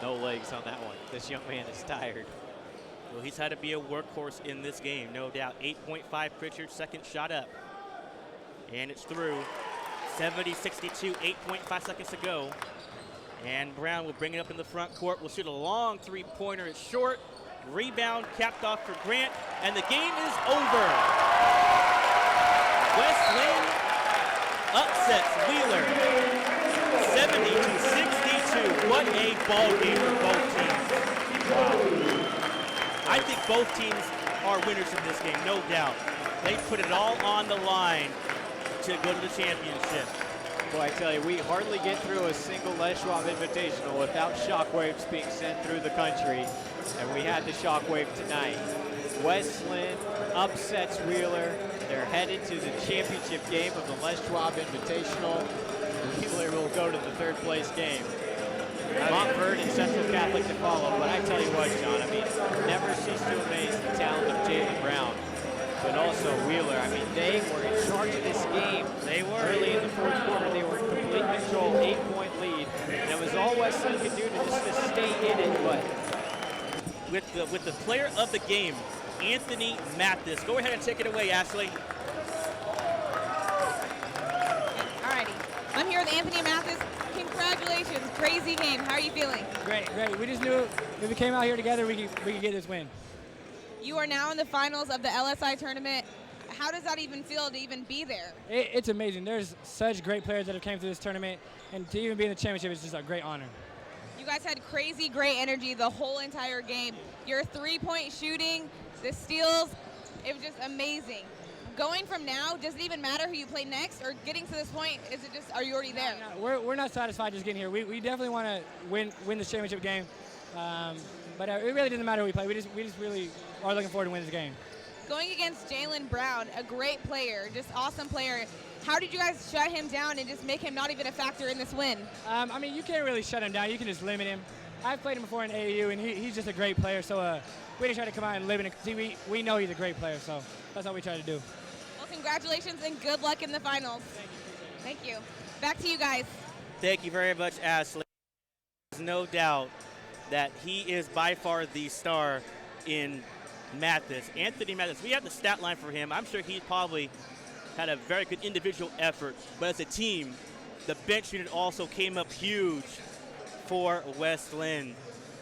No legs on that one. This young man is tired. Well, he's had to be a workhorse in this game, no doubt. 8.5 Pritchard, second shot up. And it's through. 70-62, 8.5 seconds to go. And Brown will bring it up in the front court. Will shoot a long three-pointer. It's short. Rebound capped off for Grant. And the game is over. West Linn upsets Wheeler, 70-62. What a ball game for both teams. Wow. I think both teams are winners in this game, no doubt. They put it all on the line to go to the championship. Boy, I tell you, we hardly get through a single Les Schwab Invitational without shockwaves being sent through the country, and we had the shockwave tonight. West Linn upsets Wheeler. They're headed to the championship game of the Les Schwab Invitational. Wheeler will go to the third place game. Montford and Central Catholic to follow, but I tell you what, John, I mean, never cease to amaze the talent of Jalen Brown, but also Wheeler. I mean, they were in charge of this game. They were. Early in the fourth quarter, they were in complete control, 8-point lead, and it was all West Linn could do to just to stay in it, but with the player of the game, Anthony Mathis. Go ahead and take it away, Ashley. Alrighty, I'm here with Anthony Mathis. Congratulations, crazy game. How are you feeling? Great. We just knew if we came out here together, we could get this win. You are now in the finals of the LSI tournament. How does that even feel to even be there? It's amazing. There's such great players that have came through this tournament, and to even be in the championship is just a great honor. You guys had crazy, great energy the whole entire game. Your three-point shooting, the steals, it was just amazing. Going from now, does it even matter who you play next, or getting to this point, is it just, are you already there? No, we're not satisfied just getting here. We definitely want to win this championship game, but it really doesn't matter who we play. We just really are looking forward to winning this game. Going against Jalen Brown, a great player, just awesome player. How did you guys shut him down and just make him not even a factor in this win? I mean, you can't really shut him down. You can just limit him. I've played him before in AAU, and he's just a great player. So we didn't try to come out and limit him. See, we know he's a great player, so that's all we try to do. Well, congratulations and good luck in the finals. Thank you. Back to you guys. Thank you very much, Ashley. There's no doubt that he is by far the star in Mathis. Anthony Mathis, we have the stat line for him. I'm sure he probably had a very good individual effort, but as a team, the bench unit also came up huge for West Linn.